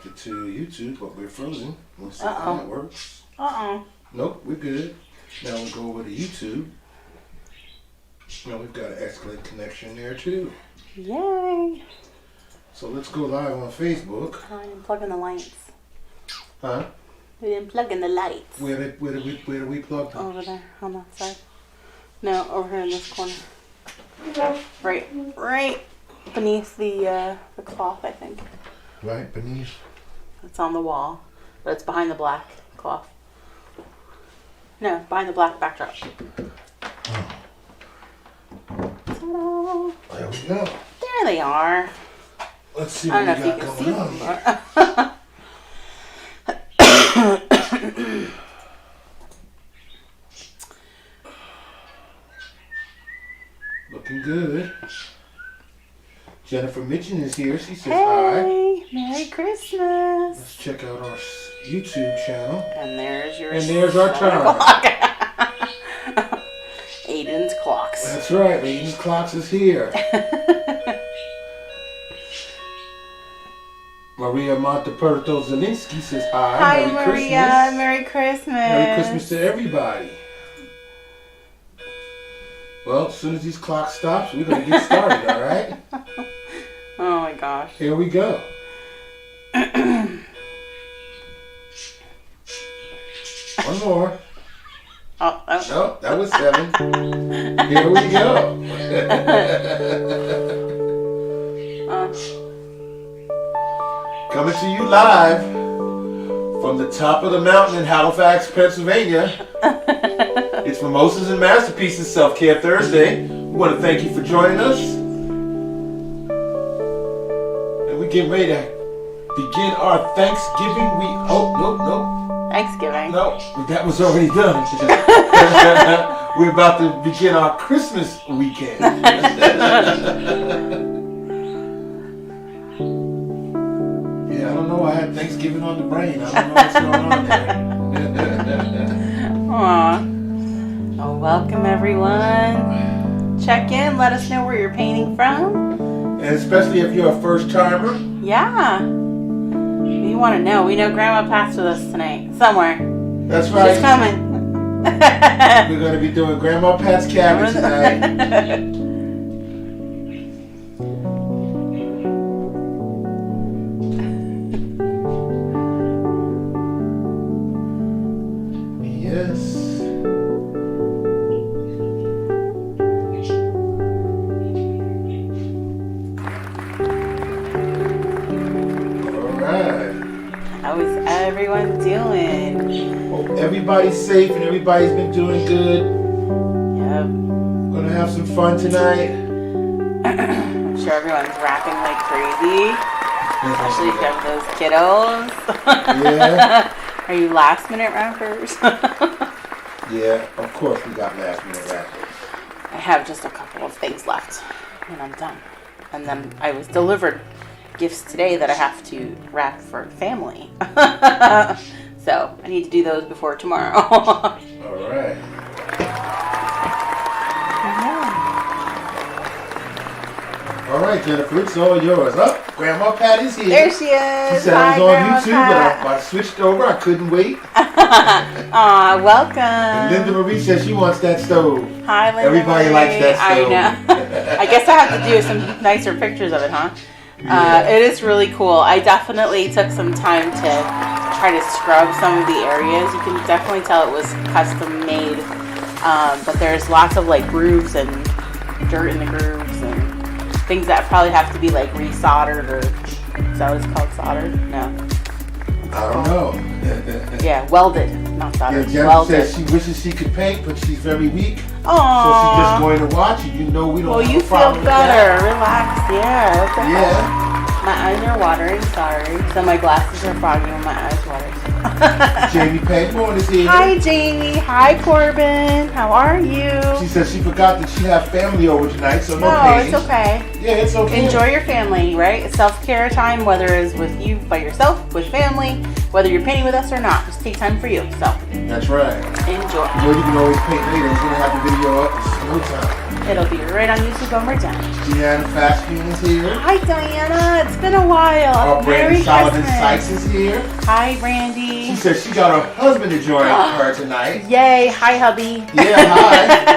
connected to YouTube, but we're frozen. We'll see how that works. Nope, we're good. Now we'll go over to YouTube. Now we've got an excellent connection there too. Yay! So let's go live on Facebook. I didn't plug in the lights. Huh? We didn't plug in the lights. Where do we plug them? Over there, on that side. No, over here in this corner. Right beneath the cloth, I think. Right beneath? It's on the wall, but it's behind the black cloth. No, behind the black backdrop. Oh. Ta-da! There we go. There they are. Let's see what we got going on here. Looking good. Jennifer Mitchen is here. She says hi. Hey, Merry Christmas. Let's check out our YouTube channel. And there's your. And there's our time. Aiden's clocks. That's right. Aiden's clocks is here. Maria Monteperto Zelinsky says hi. Hi, Merry Maria. Christmas. Merry Christmas. Merry Christmas to everybody. Well, as soon as these clocks stops, we're going to get started, all right? Oh, my gosh. Here we go. One more. Oh. No, that was 7. Here we go. Coming to you live from the top of the mountain in Halifax, Pennsylvania. It's Mimosas and Masterpieces Self-Care Thursday. We want to thank you for joining us. And we get ready to begin our Thanksgiving week. Oh, nope. Thanksgiving. No, that was already done. We're about to begin our Christmas weekend. Yeah, I don't know. I had Thanksgiving on the brain. I don't know what's going on there. Aw. Well, welcome everyone. Check in. Let us know where you're painting from. And especially if you're a first timer. Yeah. We want to know. We know Grandma passed with us tonight. Somewhere. That's right. She's coming. We're going to be doing Grandma Pat's Cabin tonight. Yes. How is everyone doing? Hope everybody's safe and everybody's been doing good. Yep. Gonna have some fun tonight. I'm sure everyone's rapping like crazy. Especially if you have those kiddos. Yeah. Are you last minute rappers? Yeah, of course we got last minute rappers. I have just a couple of things left and I'm done. And then I was delivered gifts today that I have to wrap for family. So I need to do those before tomorrow. All right. All right, Jennifer, it's all yours. Up, Grandma Pat is here. There she is. She said Hi, I was on Grandma YouTube, Pat. but I switched over. I couldn't wait. Aw, welcome. And Linda Marie says she wants that stove. Hi, Linda Everybody Marie. likes that stove. I know. I guess I have to do some nicer pictures of it, huh? Yeah. It is really cool. I definitely took some time to try to scrub some of the areas. You can definitely tell it was custom made. But there's lots of like grooves and dirt in the grooves and things that probably have to be like resoldered, or is that what it's called, soldered? No. I don't know. Yeah, welded, not soldered. Yeah, Jennifer welded. says she wishes she could paint, but she's very weak. Aww. So she's just going to watch it. You know we don't Well, have you a problem feel with that. better. Relax. Yeah. That's okay. Yeah. My eyes are watering. Sorry. So my glasses are foggy when my eyes water. Jamie Payborn is here. Hi, Jamie. Hi, Corbin. How are you? She says she forgot that she have family over tonight, so no No, painting. it's okay. Yeah, it's okay. Enjoy your family, right? It's self-care time, whether it's with you by yourself, with family, whether you're painting with us or not. Just take time for you. So That's right. enjoy. You know, you can always paint later. We're going to have the video up in no time. It'll be right on YouTube when we're done. Deanna Fashkin is here. Hi, Diana. It's been a while. Our Brandy Merry Solomon Christmas. Sykes is here. Hi, Brandy. She said she got her husband to join her tonight. Yay. Hi, hubby. Yeah,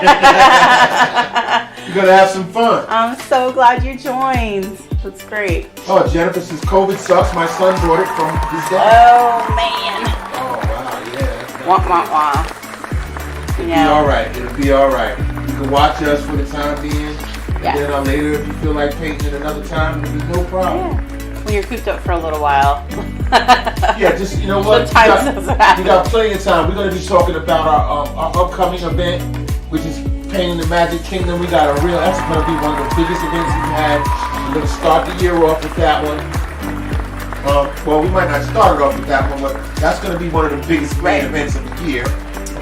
hi. You're going to have some fun. I'm so glad you joined. That's great. Oh, Jennifer says COVID sucks. My son brought it from his dad. Oh, man. Oh, wow, yeah. Wah, wah, wah. It'll be all right. It'll be all right. You can watch us for the time being. Yeah. Then later, if you feel like painting it another time, it'll be no problem. Yeah. When you're cooped up for a little while. Yeah, just, you know what? Sometimes we got plenty of time. We're going to be talking about our upcoming event, which is Painting the Magic Kingdom. We got that's going to be one of the biggest events we've had. We're going to start the year off with that one. Well, we might not start it off with that one, but that's going to be one of the biggest main events of the year.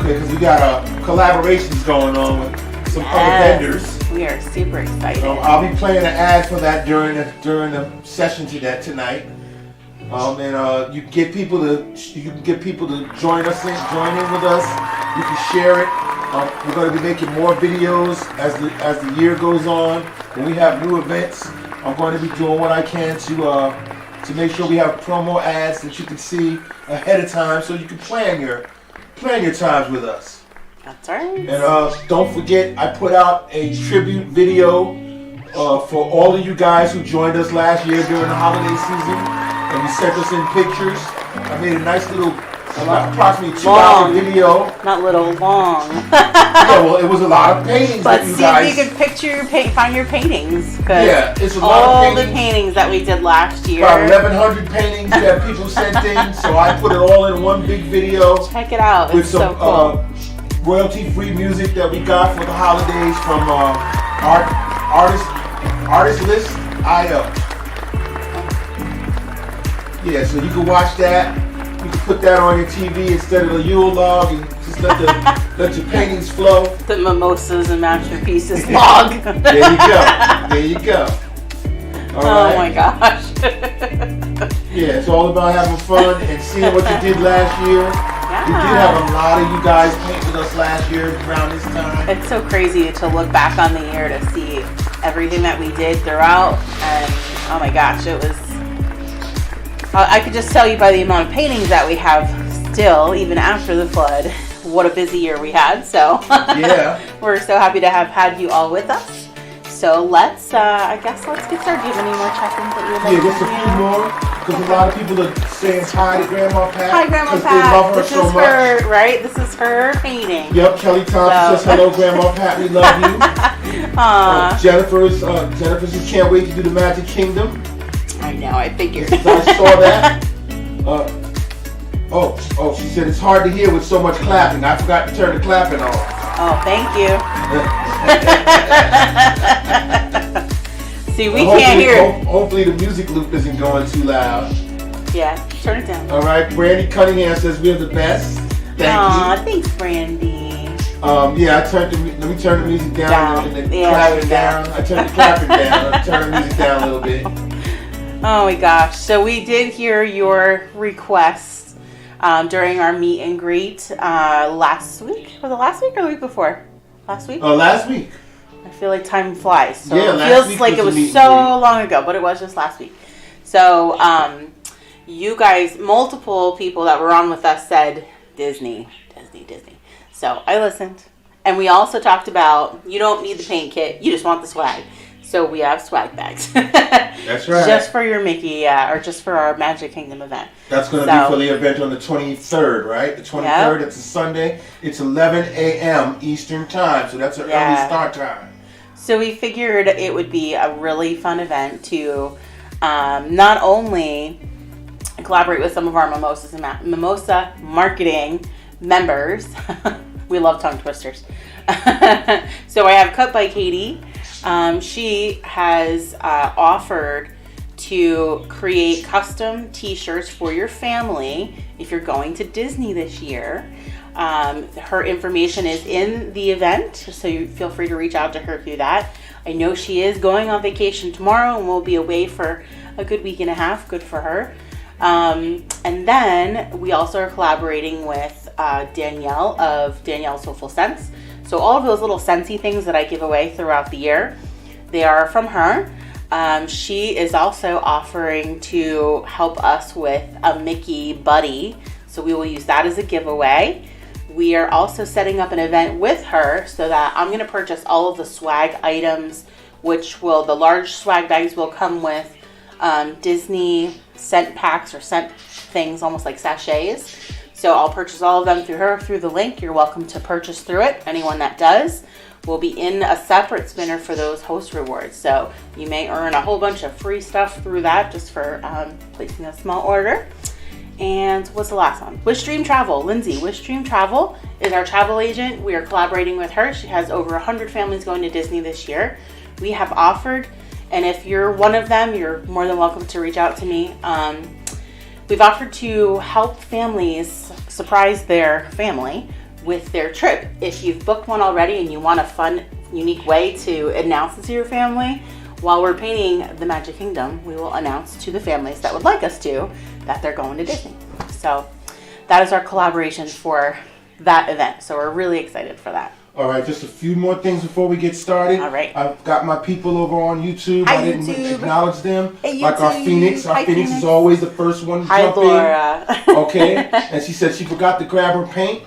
Okay, because we got collaborations going on with some other vendors. We are super excited. I'll be playing an ad for that during the session tonight. And you can get people to join in with us. You can share it. We're going to be making more videos as the year goes on. When we have new events, I'm going to be doing what I can to make sure we have promo ads that you can see ahead of time, so you can plan your times with us. That's right. And don't forget, I put out a tribute video for all of you guys who joined us last year during the holiday season, and you sent us in pictures. I made a nice little, approximately 2-hour video. Not little, long. Yeah, well, it was a lot of paintings But that you see guys. if you could find your paintings. Yeah, it's a lot all of paintings. the paintings that we did last year. About 1,100 paintings that people sent in, so I put it all in one big video. Check it out. With It's some so cool. royalty-free music that we got for the holidays from artistlist.io. Yeah, so you can watch that. You can put that on your TV instead of a Yule log, and just let your paintings flow. The Mimosas and Masterpieces log. There you go. There you go. All right. Oh my gosh. Yeah, it's all about having fun and seeing what you did last year. Yeah. We did have a lot of you guys paint with us last year around this time. It's so crazy to look back on the year to see everything that we did throughout, and oh my gosh, it was. I could just tell you by the amount of paintings that we have still, even after the flood, what a busy year we had. So Yeah. we're so happy to have had you all with us. So let's get started. Do you have any more check-ins that you would like Yeah, just a to few more, because a lot of people are saying hi to Grandma Pat. Hi, Grandma because Pat. they love her This so is much. her, right? This is her painting. Yep, Kelly Thompson says hello, Grandma Pat. We love you. Aww. Jennifer says can't wait to do the Magic Kingdom. I know. I figured. I saw that. She said it's hard to hear with so much clapping. I forgot to turn the clapping off. Oh, thank you. See, we can't hear. Hopefully the music loop isn't going too loud. Yeah, turn it down. All right, Brandy Cunningham says we're the best. Thank Aw, thanks, Brandy. you. Yeah, let me turn the music down. And the clapping down. I turned the clapping down. I turned the music down a little bit. Oh my gosh. So we did hear your request during our meet and greet last week. Was it last week or the week before? Last week? Last week. I feel like time flies. So Yeah, it last feels week like it was was the meet so and greet. long ago, but it was just last week. So you guys, multiple people that were on with us said Disney. So I listened. And we also talked about you don't need the paint kit, you just want the swag. So we have swag bags. That's right. Just for your Mickey, or just for our Magic Kingdom event. That's going to be for the event on the 23rd, right? The 23rd, It's a Sunday. It's 11 a.m. Eastern time, so that's an early start time. So we figured it would be a really fun event to not only collaborate with some of our Mimosa marketing members. We love tongue twisters. So I have Cut by Katie. She has offered to create custom t-shirts for your family if you're going to Disney this year. Her information is in the event, so you feel free to reach out to her through that. I know she is going on vacation tomorrow and will be away for a good week and a half. Good for her. And then we also are collaborating with Danielle of Danielle's Soulful Scents. So all of those little Scentsy things that I give away throughout the year, they are from her. She is also offering to help us with a Mickey Buddy, so we will use that as a giveaway. We are also setting up an event with her so that I'm going to purchase all of the swag items, the large swag bags will come with Disney scent packs or scent things, almost like sachets. So I'll purchase all of them through her, through the link. You're welcome to purchase through it. Anyone that does will be in a separate spinner for those host rewards. So you may earn a whole bunch of free stuff through that just for placing a small order. And what's the last one? Wish Dream Travel. Lindsay, Wish Dream Travel is our travel agent. We are collaborating with her. She has over 100 families going to Disney this year. We have offered, and if you're one of them, you're more than welcome to reach out to me. We've offered to help families surprise their family with their trip. If you've booked one already and you want a fun, unique way to announce it to your family, while we're painting the Magic Kingdom, we will announce to the families that would like us to that they're going to Disney. So that is our collaboration for that event. So we're really excited for that. All right, just a few more things before we get started. All right. I've got my people over on YouTube. Hi, I didn't YouTube. Acknowledge them. Hey, like our YouTube. Phoenix. Our Hi, Phoenix Phoenix. is always the first one to Hi, jump Laura. in. Okay. And she said she forgot to grab her paint.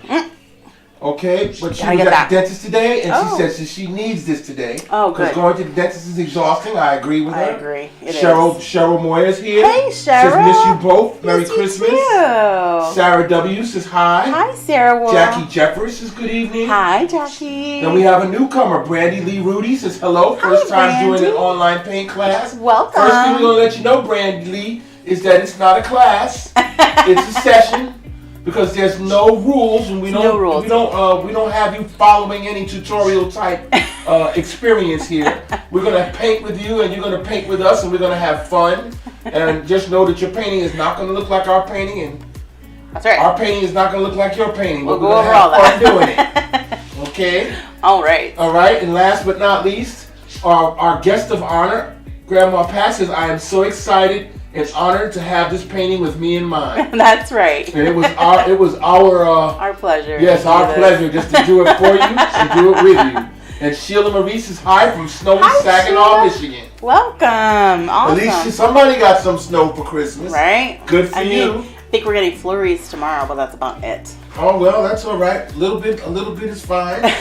Okay, but she Gotta was get at the that. dentist today, and Oh. she said she needs this today. Oh, because good. going to the dentist is exhausting. I agree with her. I agree. It Cheryl is. Moyer's here. Hey, Says Cheryl. miss you both. Merry Miss you Christmas. too. Sarah W says hi. Hi, Sarah. Wall. Jackie Jeffers says good evening. Hi, Jackie. Then we have a newcomer, Brandy Lee Rudy says hello. First time doing an online paint class. Welcome. First thing we're gonna let you know, Brandy Lee, is that it's not a class. It's a session. Because there's no rules, and we don't have you following any tutorial type experience here. We're gonna paint with you, and you're gonna paint with us, and we're gonna have fun. And just know that your painting is not gonna look like our painting, and That's right. our painting is not gonna look like your painting. We'll We're go gonna over all have that. fun doing it. Okay. All right. All right. And last but not least, our guest of honor, Grandma Pat says, "I am so excited and honored to have this painting with me in mind." That's right. And it was our Our pleasure. yes, to our do pleasure just to do it for you and do it with you. And Sheila Marie says hi from snowy Hi, Saginaw, Sheila. Michigan. Welcome. Awesome. At least somebody got some snow for Christmas. Right? Good for I you. I think we're getting flurries tomorrow, but that's about it. Oh well, that's all right. A little bit is fine.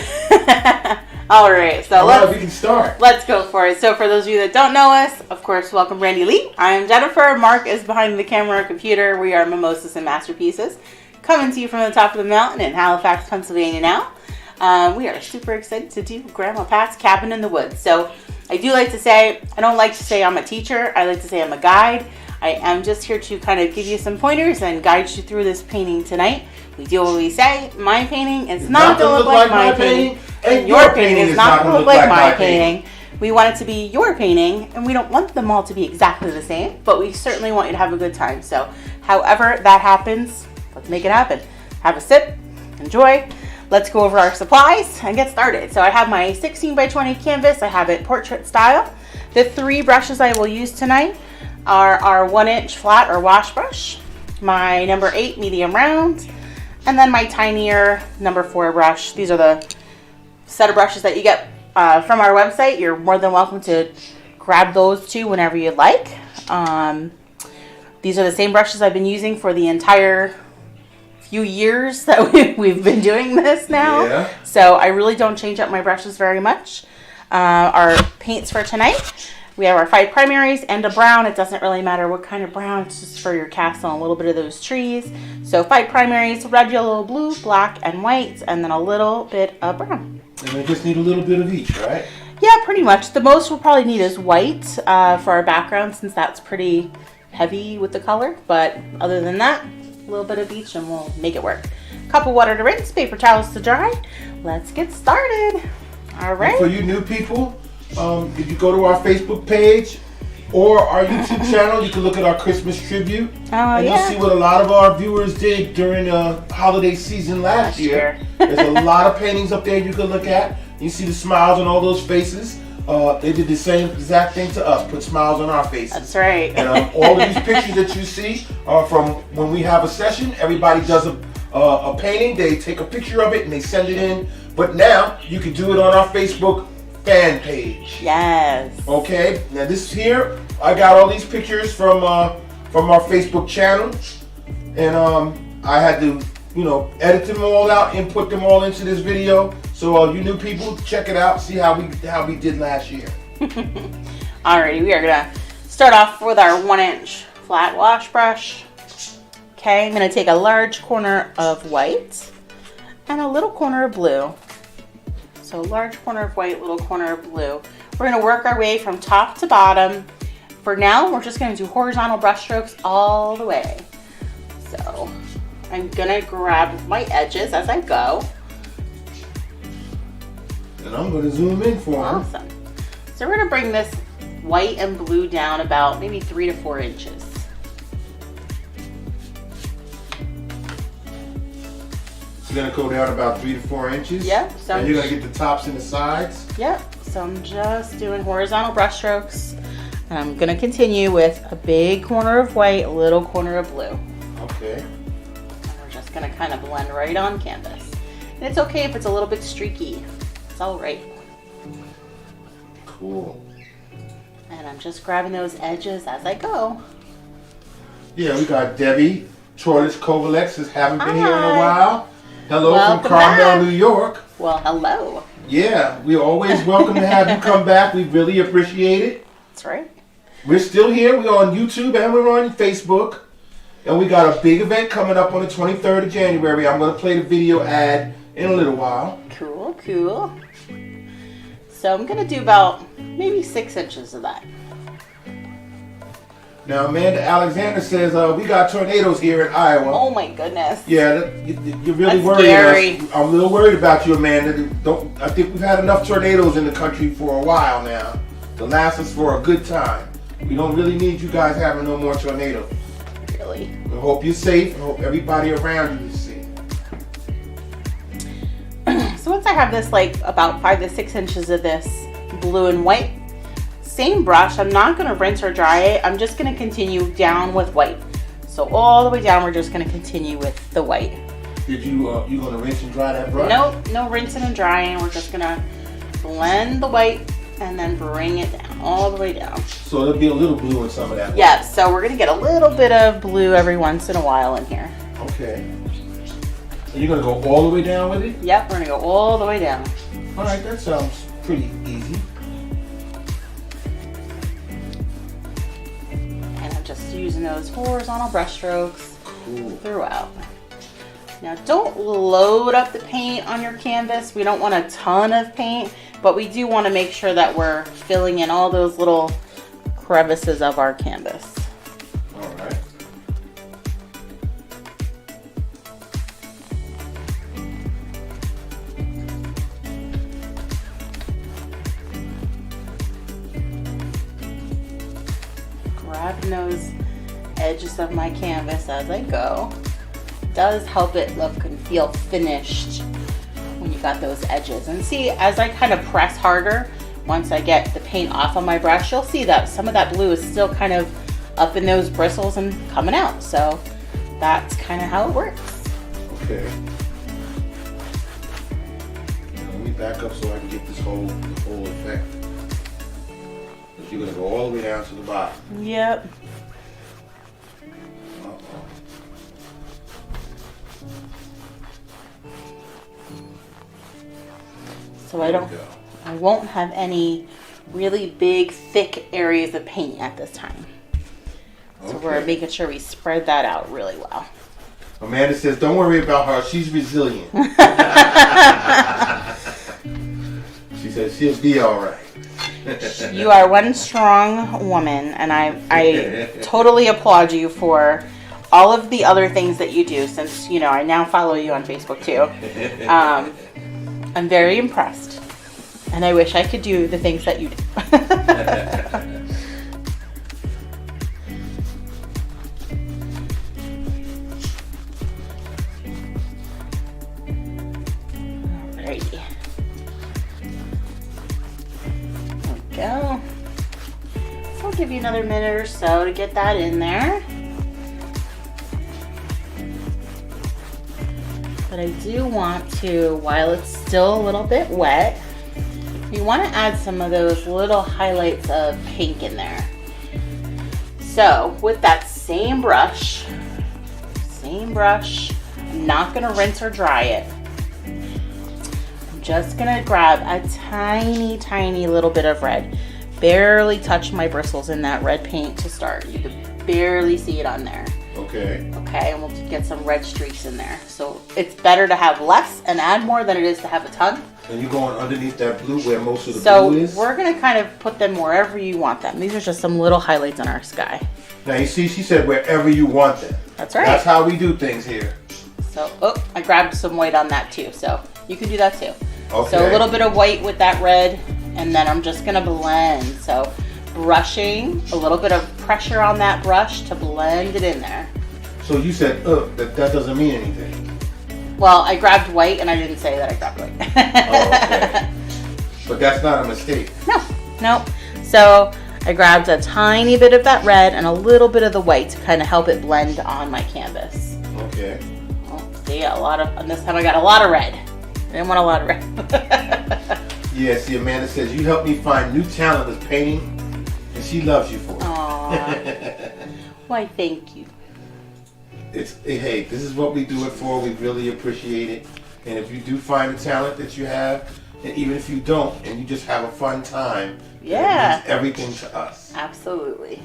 All right. So All right, we can start. let's go for it. So for those of you that don't know us, of course, welcome Brandy Lee. I am Jennifer. Mark is behind the camera and computer. We are Mimosas and Masterpieces, coming to you from the top of the mountain in Halifax, Pennsylvania now. We are super excited to do Grandma Pat's Cabin in the Woods. So I do like to say, I don't like to say I'm a teacher. I like to say I'm a guide. I am just here to kind of give you some pointers and guide you through this painting tonight. We do what we say. My painting is not going to look like my painting. And your painting is not going to look like my painting. We want it to be your painting, and we don't want them all to be exactly the same, but we certainly want you to have a good time. So however that happens, let's make it happen. Have a sip, enjoy. Let's go over our supplies and get started. So I have my 16 by 20 canvas. I have it portrait style. The 3 brushes I will use tonight are our 1-inch flat or wash brush, my number 8 medium round, and then my tinier number 4 brush. These are the set of brushes that you get from our website. You're more than welcome to grab those too whenever you'd like. These are the same brushes I've been using for the entire few years that we've been doing this now. Yeah. So I really don't change up my brushes very much. Our paints for tonight, we have our 5 primaries and a brown. It doesn't really matter what kind of brown, it's just for your cast on a little bit of those trees. So 5 primaries, red, yellow, blue, black, and white, and then a little bit of brown. And we just need a little bit of each, right? Yeah, pretty much. The most we'll probably need is white for our background, since that's pretty heavy with the color. But other than that, a little bit of each and we'll make it work. Cup of water to rinse, paper towels to dry. Let's get started. All right. And for you new people, if you go to our Facebook page or our YouTube channel, you can look at our Christmas tribute. Oh, and yeah. you'll see what a lot of our viewers did during the holiday season last year. There's a lot of paintings up there you can look at. You see the smiles on all those faces. They did the same exact thing to us, put smiles on our faces. That's right. And all of these pictures that you see are from when we have a session. Everybody does a painting. They take a picture of it and they send it in But now you can do it on our Facebook fan page. Yes. Okay. Now this here, I got all these pictures from our Facebook channel, and I had to, you know, edit them all out and put them all into this video. So you new people, check it out. See how we did last year. Alrighty, we are gonna start off with our 1-inch flat wash brush. Okay, I'm gonna take a large corner of white and a little corner of blue. So large corner of white, little corner of blue. We're gonna work our way from top to bottom. For now, we're just gonna do horizontal brush strokes all the way. So I'm gonna grab my edges as I go. And I'm gonna zoom in for them. Awesome. So we're gonna bring this white and blue down about maybe 3 to 4 inches. You're gonna go down about 3 to 4 inches. Yep. So and you're gonna get the tops and the sides. Yep. So I'm just doing horizontal brush strokes, and I'm gonna continue with a big corner of white, a little corner of blue. Okay. And we're just gonna kind of blend right on canvas. And it's okay if it's a little bit streaky. It's all right. Cool. And I'm just grabbing those edges as I go. Yeah, we got Debbie Troilus Kovalexis. Haven't been here in a Hi. while. Hello Welcome from Carmel, back. New York. Well, hello. Yeah, we're always welcome to have you come back. We really appreciate it. That's right. We're still here. We're on YouTube and we're on Facebook. And we got a big event coming up on the 23rd of January. I'm going to play the video ad in a little while. Cool, cool. So I'm gonna do about maybe 6 inches of that. Now, Amanda Alexander says, we got tornadoes here in Iowa. Oh my goodness. Yeah, you're really That's worried. scary. I'm a little worried about you, Amanda. I think we've had enough tornadoes in the country for a while now to last us for a good time. We don't really need you guys having no more tornadoes. Really? We hope you're safe. I hope everybody around you is safe. So once I have this, like about 5 to 6 inches of this blue and white, same brush, I'm not gonna rinse or dry it. I'm just gonna continue down with white. So all the way down, we're just gonna continue with the white. Did you gonna rinse and dry that brush? Nope, no rinsing and drying. We're just gonna blend the white and then bring it down, all the way down. So there'll be a little blue in some of that. Yeah, so we're gonna get a little bit of blue every once in a while in here. Okay. And you're gonna go all the way down with it? Yep, we're gonna go all the way down. All right, that sounds pretty easy. And I'm just using those horizontal brush strokes throughout. Now don't load up the paint on your canvas. We don't want a ton of paint, but we do want to make sure that we're filling in all those little crevices of our canvas. All right. Grabbing those edges of my canvas as I go. Does help it look and feel finished when you got those edges. And see, as I kind of press harder, once I get the paint off on my brush, you'll see that some of that blue is still kind of up in those bristles and coming out. So that's kind of how it works. Okay. Now, let me back up so I can get the whole effect. You're gonna go all the way down to the bottom. Yep. So I won't have any really big, thick areas of paint at this time. So we're making sure we spread that out really well. Amanda says, don't worry about her. She's resilient. She says she'll be all right. You are one strong woman, and I totally applaud you for all of the other things that you do, since, you know, I now follow you on Facebook too. I'm very impressed, and I wish I could do the things that you do. Alrighty. There we go. So I'll give you another minute or so to get that in there. But I do want to, while it's still a little bit wet, we want to add some of those little highlights of pink in there. So with that same brush, I'm not gonna rinse or dry it. I'm just gonna grab a tiny, tiny little bit of red. Barely touch my bristles in that red paint to start. You can barely see it on there. Okay. Okay, and we'll get some red streaks in there. So it's better to have less and add more than it is to have a ton. And you're going underneath that blue where most of the blue is? So we're gonna kind of put them wherever you want them. These are just some little highlights on our sky. Now you see, she said wherever you want them. That's right. That's how we do things here. So, oh, I grabbed some white on that too. So you can do that too. Okay. So a little bit of white with that red, and then I'm just gonna blend. So brushing, a little bit of pressure on that brush to blend it in there. So you said, that doesn't mean anything. Well, I grabbed white and I didn't say that I grabbed white. Oh, okay. But that's not a mistake. No. So I grabbed a tiny bit of that red and a little bit of the white to kind of help it blend on my canvas. Okay. Oh, see, and this time I got a lot of red. I didn't want a lot of red. Yeah, see, Amanda says, you helped me find new talent with painting, and she loves you for it. Aww. Why, thank you. Hey, this is what we do it for. We really appreciate it. And if you do find the talent that you have, and even if you don't, and you just have a fun time, yeah, it means everything to us. Absolutely.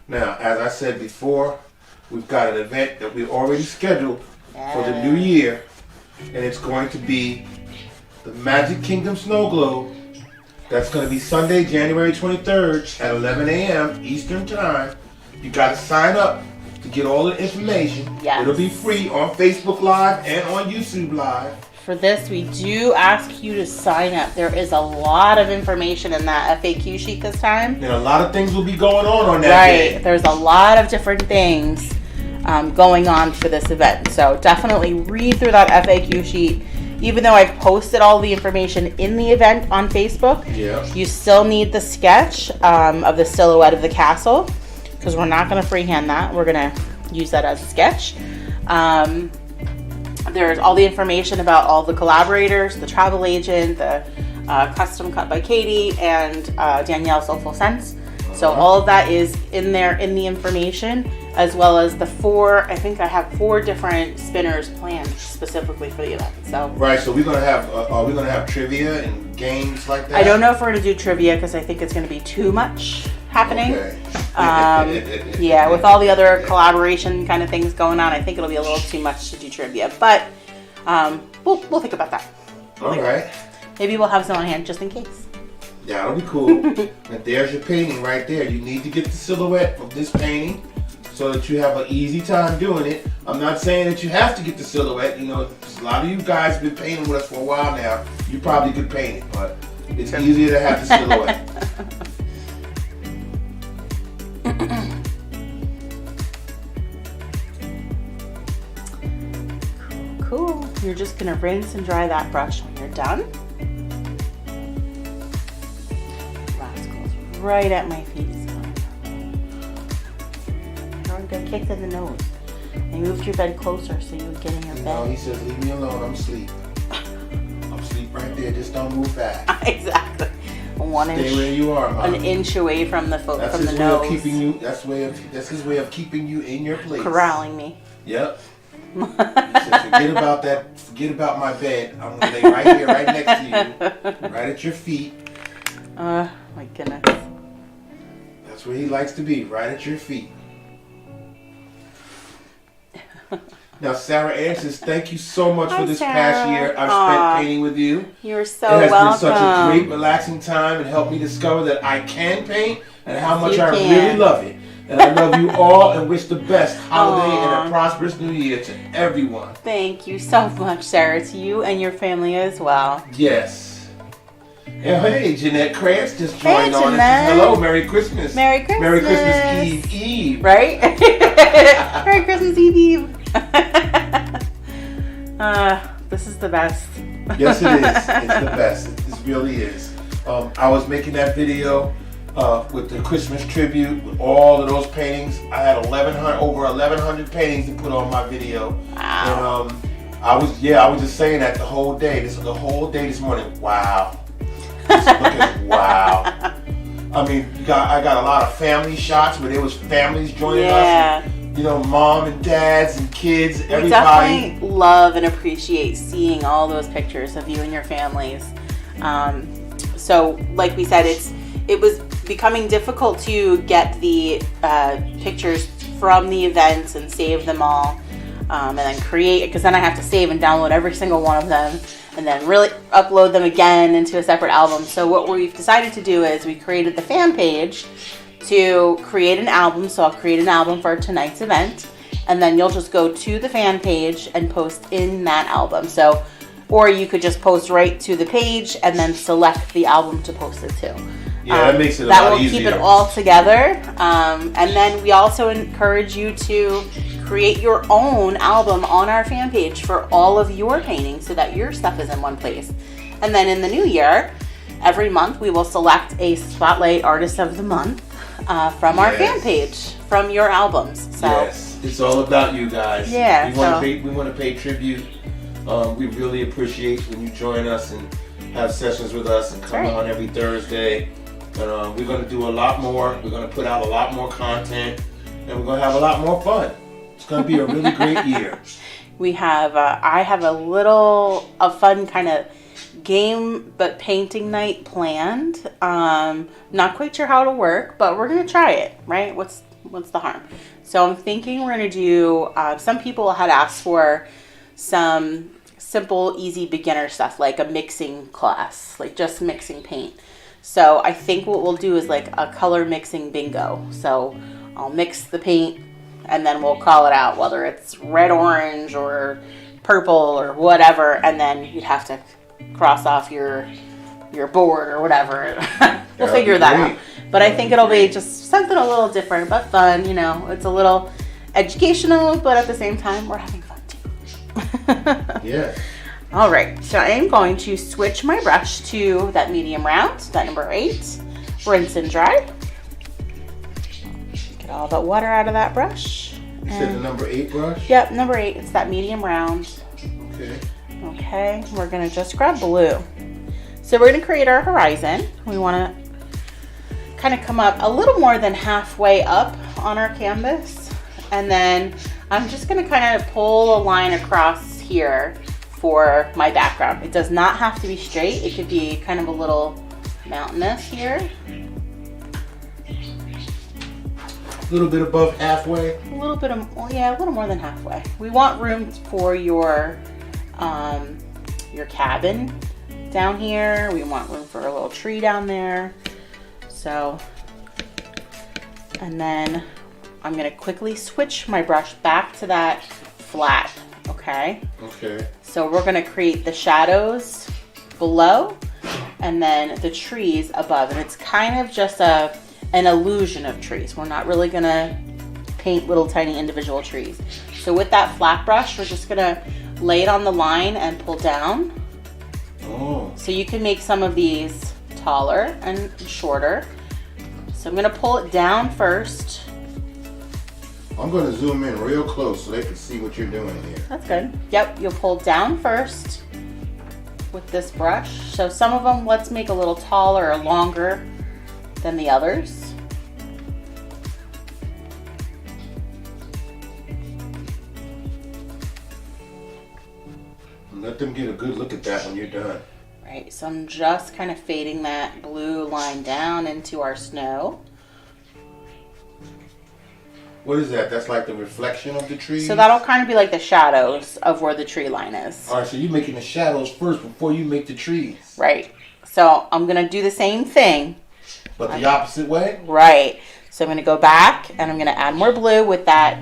Now, as I said before, we've got an event that we've already scheduled for the new year, and it's going to be the Magic Kingdom Snow Globe. That's going to be Sunday, January 23rd at 11 a.m. Eastern Time. You got to sign up to get all the information. Yes. It'll be free on Facebook Live and on YouTube Live. For this, we do ask you to sign up. There is a lot of information in that FAQ sheet this time. And a lot of things will be going on that day. Right. There's a lot of different things going on for this event. So definitely read through that FAQ sheet. Even though I've posted all the information in the event on Facebook, you still need the sketch of the silhouette of the castle, because we're not going to freehand that. We're going to use that as a sketch. There's all the information about all the collaborators, the travel agent, the custom cut by Katie, and Danielle Soulful Sense. So all of that is in there in the information, as well as the I think I have 4 different spinners planned specifically for the event. So right, so we're gonna have are we gonna have trivia and games like that? I don't know if we're gonna do trivia because I think it's gonna be too much happening. Okay. Yeah, with all the other collaboration kind of things going on, I think it'll be a little too much to do trivia. But we'll think about that. All right. Maybe we'll have some on hand just in case. Yeah, that'll be cool. And there's your painting right there. You need to get the silhouette of this painting so that you have an easy time doing it. I'm not saying that you have to get the silhouette. You know, a lot of you guys have been painting with us for a while now. You probably could paint it, but it's easier to have the silhouette. Cool. You're just gonna rinse and dry that brush when you're done. Right at my feet. I got kicked in the nose. I moved your bed closer so you would get in your bed. No, he says, leave me alone. I'm asleep. I'm asleep right there. Just don't move back. Exactly. Stay where you are, Mom. An inch away from the foot, that's from the his nose. Way of keeping you. That's his way of keeping you in your place. Corralling me. Yep. He said, forget about that. Forget about my bed. I'm gonna lay right here, right next to you, right at your feet. My goodness. That's where he likes to be, right at your feet. Now, Sarah Ann says, thank you so much for this past year I've spent painting with you. You're so welcome. It has been such a great, relaxing time and helped me discover that I can paint and how much I really love it. And I love you all and wish the best holiday and a prosperous new year to everyone. Thank you so much, Sarah, to you and your family as well. Yes. And hey, Jeanette Krantz just joined on. Jeanette. Hello, Merry Christmas. Merry Christmas. Merry Christmas Eve. Right? Merry Christmas Eve. This is the best. Yes, it is. It's the best. It really is. I was making that video with the Christmas tribute, with all of those paintings. I had over 1,100 paintings to put on my video. Wow. And I was just saying that the whole day. This morning. Wow. Just looking, wow. I mean, I got a lot of family shots where there was families joining us. And, mom and dads and kids, everybody. We definitely love and appreciate seeing all those pictures of you and your families. So, like we said, it was becoming difficult to get the pictures from the events and save them all, and then create it, because then I have to save and download every single one of them and then really upload them again into a separate album. So what we've decided to do is we created the fan page to create an album. So I'll create an album for tonight's event, and then you'll just go to the fan page and post in that album. So, or you could just post right to the page and then select the album to post it to. Yeah, that makes it a that lot will easier. keep it all together. And then we also encourage you to create your own album on our fan page for all of your paintings so that your stuff is in one place. And then in the new year, every month we will select a Spotlight Artist of the Month from our fan page, from your albums. So yes, it's all about you guys. Yeah, we want to pay tribute. We really appreciate when you join us and have sessions with us and come on every Thursday. And we're going to do a lot more. We're going to put out a lot more content, and we're going to have a lot more fun. It's going to be a really great year. We have, I have a fun kind of game but painting night planned. Not quite sure how it'll work, but we're going to try it, right? What's the harm? So I'm thinking we're going to do, some people had asked for some simple, easy beginner stuff, like a mixing class, like just mixing paint. So I think what we'll do is like a color mixing bingo. So I'll mix the paint and then we'll call it out, whether it's red, orange, or purple, or whatever, and then you'd have to cross off your board or whatever. We'll figure that out. But I think it'll be just something a little different but fun. It's a little educational, but at the same time we're having fun too. Yeah. All right, so I am going to switch my brush to that medium round, that number 8, rinse and dry. Get all the water out of that brush. You said the number 8 brush? Yep, number 8, it's that medium round. Okay. Okay, we're gonna just grab blue. So we're gonna create our horizon. We wanna kind of come up a little more than halfway up on our canvas. And then I'm just gonna kind of pull a line across here for my background. It does not have to be straight. It could be kind of a little mountainous here. A little bit above halfway. A little bit of, a little more than halfway. We want room for your cabin down here. We want room for a little tree down there. So, and then I'm gonna quickly switch my brush back to that flat. Okay. Okay. So we're gonna create the shadows below and then the trees above, and it's kind of just an illusion of trees. We're not really gonna paint little tiny individual trees. So with that flat brush, we're just gonna lay it on the line and pull down. Oh. So you can make some of these taller and shorter. So I'm gonna pull it down first. I'm going to zoom in real close so they can see what you're doing here. That's good. Yep, you'll pull down first with this brush. So some of them, let's make a little taller or longer than the others. And let them get a good look at that when you're done. Right, so I'm just kind of fading that blue line down into our snow. What is that? That's like the reflection of the trees? So that'll kind of be like the shadows of where the tree line is. All right, so you're making the shadows first before you make the trees. Right. So I'm going to do the same thing. But the opposite way? Right. So I'm going to go back and I'm going to add more blue with that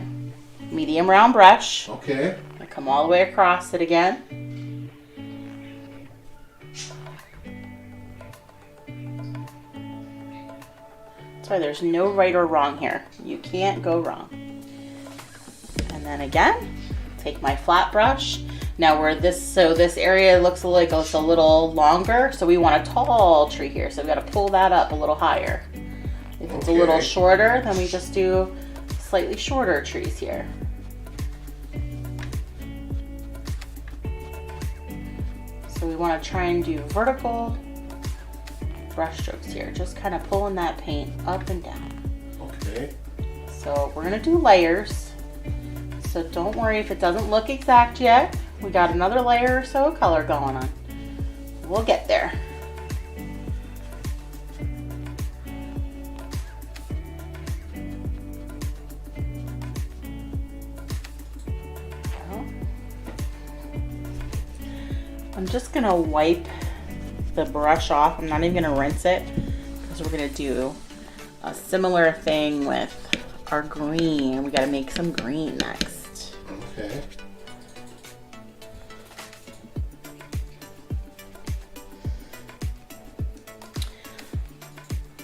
medium round brush. Okay. I'm going to come all the way across it again. So there's no right or wrong here. You can't go wrong. And then again, take my flat brush. Now this area looks like it's a little longer, so we want a tall tree here. So we've got to pull that up a little higher. If it's a little shorter, then we just do slightly shorter trees here. So we want to try and do vertical brush strokes here, just kind of pulling that paint up and down. Okay. So we're going to do layers. So don't worry if it doesn't look exact yet. We got another layer or so of color going on. We'll get there. I'm just gonna wipe the brush off. I'm not even gonna rinse it because we're gonna do a similar thing with our green. We gotta make some green next. Okay.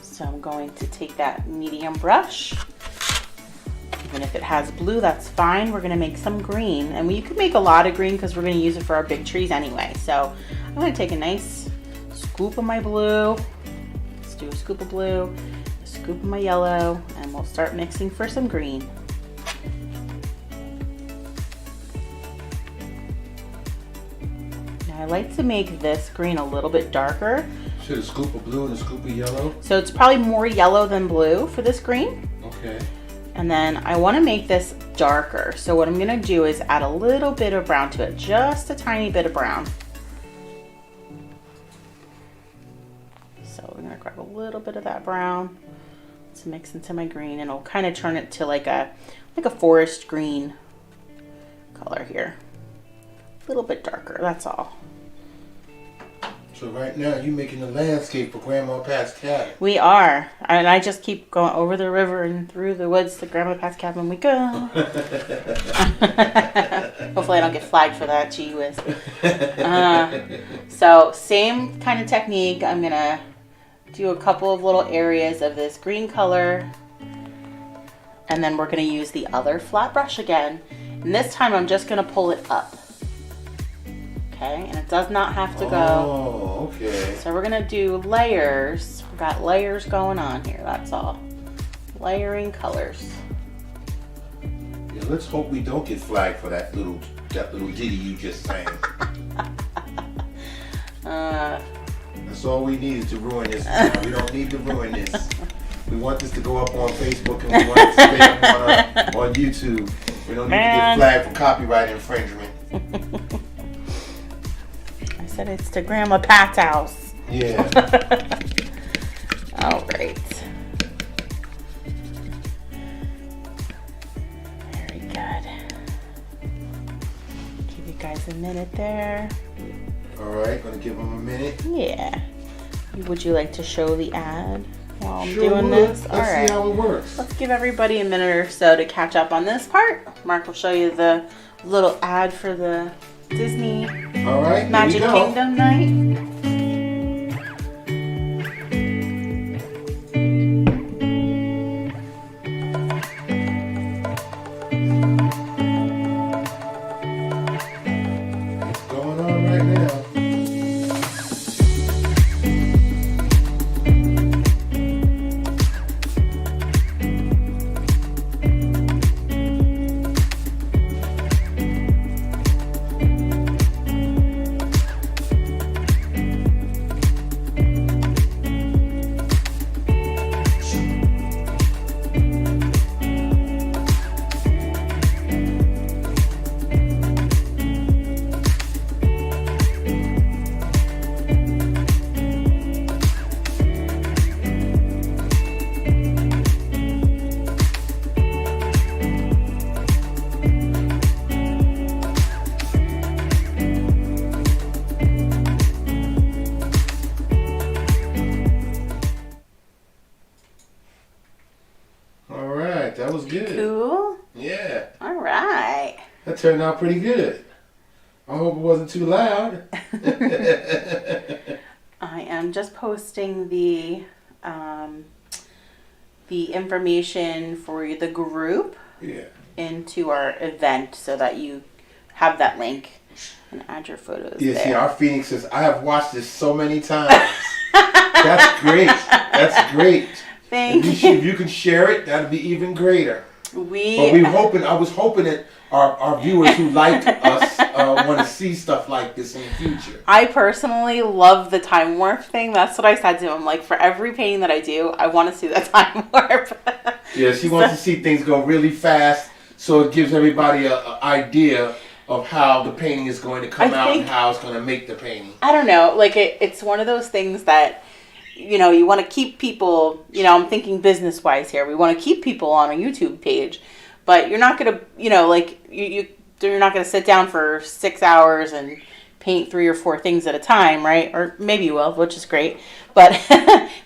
So I'm going to take that medium brush. Even if it has blue, that's fine. We're gonna make some green. And you can make a lot of green because we're gonna use it for our big trees anyway. So I'm gonna take a nice scoop of my blue. Let's do a scoop of blue, a scoop of my yellow, and we'll start mixing for some green. Now I like to make this green a little bit darker. Should a scoop of blue and a scoop of yellow? So it's probably more yellow than blue for this green. Okay. And then I want to make this darker. So what I'm going to do is add a little bit of brown to it, just a tiny bit of brown. So we're going to grab a little bit of that brown to mix into my green, and I'll kind of turn it to like a forest green color here. A little bit darker, that's all. So right now you're making a landscape for Grandma Pat's cabin. We are, and I just keep going over the river and through the woods to Grandma Pat's cabin we go. Hopefully I don't get flagged for that, gee whiz. So same kind of technique. I'm gonna do a couple of little areas of this green color, and then we're gonna use the other flat brush again. And this time I'm just gonna pull it up. Okay, and it does not have to go. Oh, okay. So we're gonna do layers. We've got layers going on here, that's all. Layering colors. Yeah, let's hope we don't get flagged for that little ditty you just sang. That's all we needed to ruin this. We don't need to ruin this. We want this to go up on Facebook and we want it to stay up on YouTube. We don't need to get flagged for copyright infringement. Said it's to Grandma Pat's house. Yeah. All right. Very good. Give you guys a minute there. All right, gonna give them a minute. Yeah. Would you like to show the ad while I'm Sure doing would. this? Let's see how it works. Let's give everybody a minute or so to catch up on this part. Mark will show you the little ad for the Disney All right, Magic Kingdom night. It's going on right now. That was good. Cool. Yeah. All right. That turned out pretty good. I hope it wasn't too loud. I am just posting the information for the group into our event so that you have that link and add your photos there. See, our Phoenix says, I have watched this so many times. That's great. That's great. Thank If you. you can share it, that'd be even greater. But I was hoping that our viewers who like us want to see stuff like this in the future. I personally love the time warp thing. That's what I said to him. Like, for every painting that I do, I want to see the time warp. Yeah, she wants to see things go really fast, so it gives everybody an idea of how the painting is going to come out and how it's going to make the painting. I don't know. Like, it's one of those things that, you know, you want to keep people, you know, I'm thinking business-wise here. We want to keep people on a YouTube page, but you're not going to, you know, like, you're not going to sit down for 6 hours and paint 3 or 4 things at a time, right? Or maybe you will, which is great. But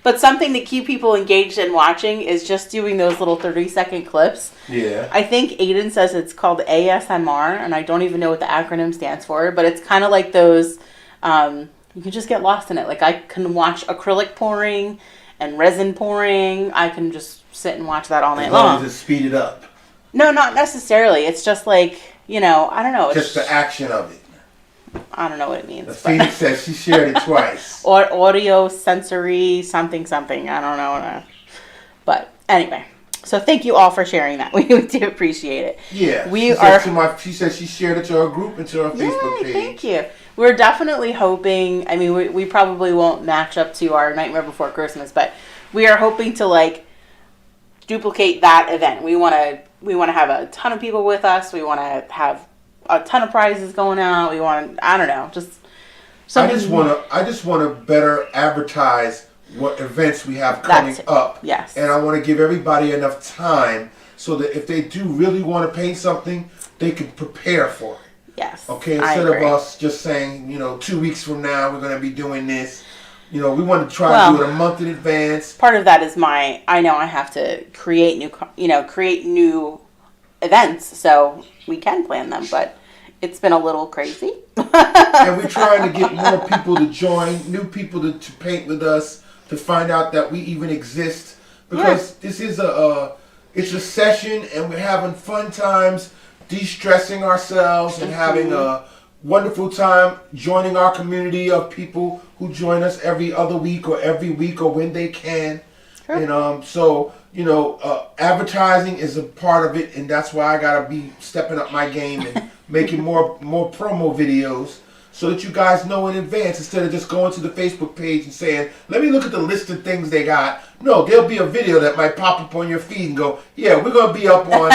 but something to keep people engaged and watching is just doing those little 30-second clips. Yeah. I think Aiden says it's called ASMR, and I don't even know what the acronym stands for, but it's kind of like those, you can just get lost in it. Like, I can watch acrylic pouring and resin pouring. I can just sit and watch that all night long. As long as it speed it up. No, not necessarily. It's just like, you know, I don't know. Just the action of it. I don't know what it means. The Phoenix says she shared it twice. Or audio, sensory, something. I don't know. But anyway, so thank you all for sharing that. We do appreciate it. Yeah. She said she shared it to her group and to her Facebook page. Thank you. We're definitely hoping, I mean, we probably won't match up to our Nightmare Before Christmas, but we are hoping to, like, duplicate that event. We want to have a ton of people with us. We want to have a ton of prizes going out. We want to, I don't know, just something. I just want to better advertise what events we have coming up. Yes. And I want to give everybody enough time so that if they do really want to paint something, they can prepare for it. Yes. Okay, instead of us just saying, you know, 2 weeks from now we're going to be doing this. You know, we want to try to do it a month in advance. Part of that is I know I have to create new events so we can plan them, but it's been a little crazy. And we're trying to get more people to join, new people to paint with us, to find out that we even exist, because this is it's a session and we're having fun times, de-stressing ourselves and having a wonderful time joining our community of people who join us every other week or every week or when they can. Sure. And so, you know, advertising is a part of it, and that's why I gotta be stepping up my game and making more promo videos so that you guys know in advance, instead of just going to the Facebook page and saying, let me look at the list of things they got. No, there'll be a video that might pop up on your feed and go, yeah, we're going to be up on,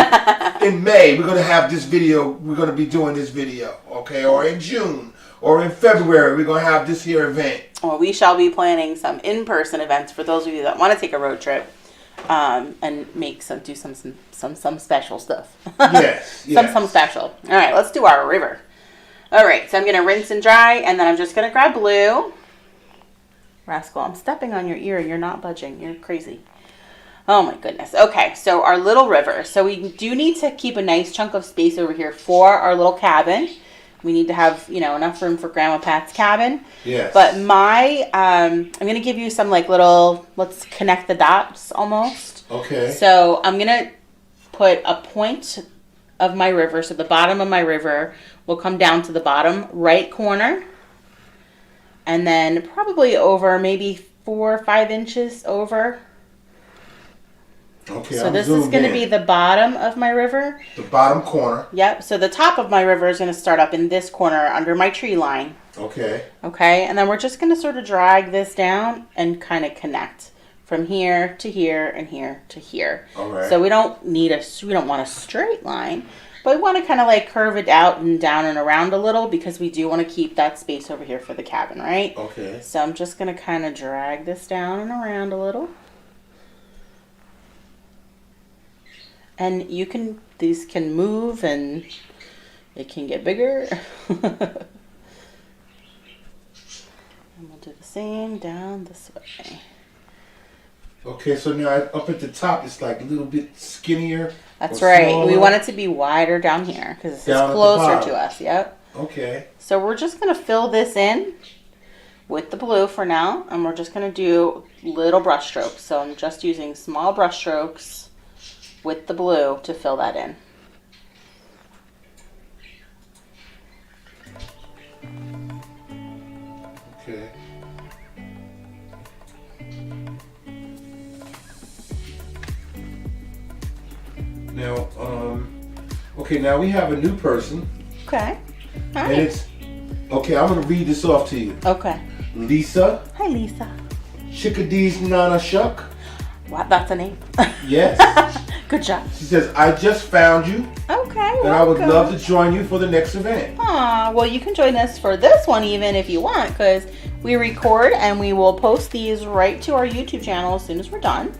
in May, we're going to have this video, we're going to be doing this video, okay? Or in June, or in February, we're going to have this here event. Well, we shall be planning some in-person events for those of you that want to take a road trip, and do some special stuff. Yes. Some special. All right, let's do our river. All right, so I'm going to rinse and dry, and then I'm just going to grab blue. Rascal, I'm stepping on your ear. You're not budging. You're crazy. Oh, my goodness. Okay, so our little river. So we do need to keep a nice chunk of space over here for our little cabin. We need to have, you know, enough room for Grandma Pat's cabin. Yes. But I'm going to give you some, like, little, let's connect the dots almost. Okay. So I'm going to put a point of my river. So the bottom of my river will come down to the bottom right corner. And then probably over maybe 4 or 5 inches over. Okay, so this is going to be the bottom of my river. The bottom corner. Yep. So the top of my river is going to start up in this corner under my tree line. Okay. Okay. And then we're just going to sort of drag this down and kind of connect from here to here and here to here. All right. So we don't want a straight line, but we want to kind of like curve it out and down and around a little, because we do want to keep that space over here for the cabin, right? Okay. So I'm just going to kind of drag this down and around a little. And these can move and it can get bigger. And we'll do the same down this way. Okay, so now up at the top, it's like a little bit skinnier. That's right. We want it to be wider down here because this is closer to us. Yep. Okay. So we're just going to fill this in with the blue for now, and we're just going to do little brush strokes. So I'm just using small brush strokes with the blue to fill that in. Okay. Now, okay, now we have a new person. Okay. Hi. And it's, okay, I'm going to read this off to you. Okay. Lisa. Hi, Lisa. Chickadee's Nana Shuck. Wow, that's a name. Yes. Good job. She says, I just found you. Okay. And I would love to join you for the next event. Aw, well, you can join us for this one even if you want, because we record and we will post these right to our YouTube channel as soon as we're done.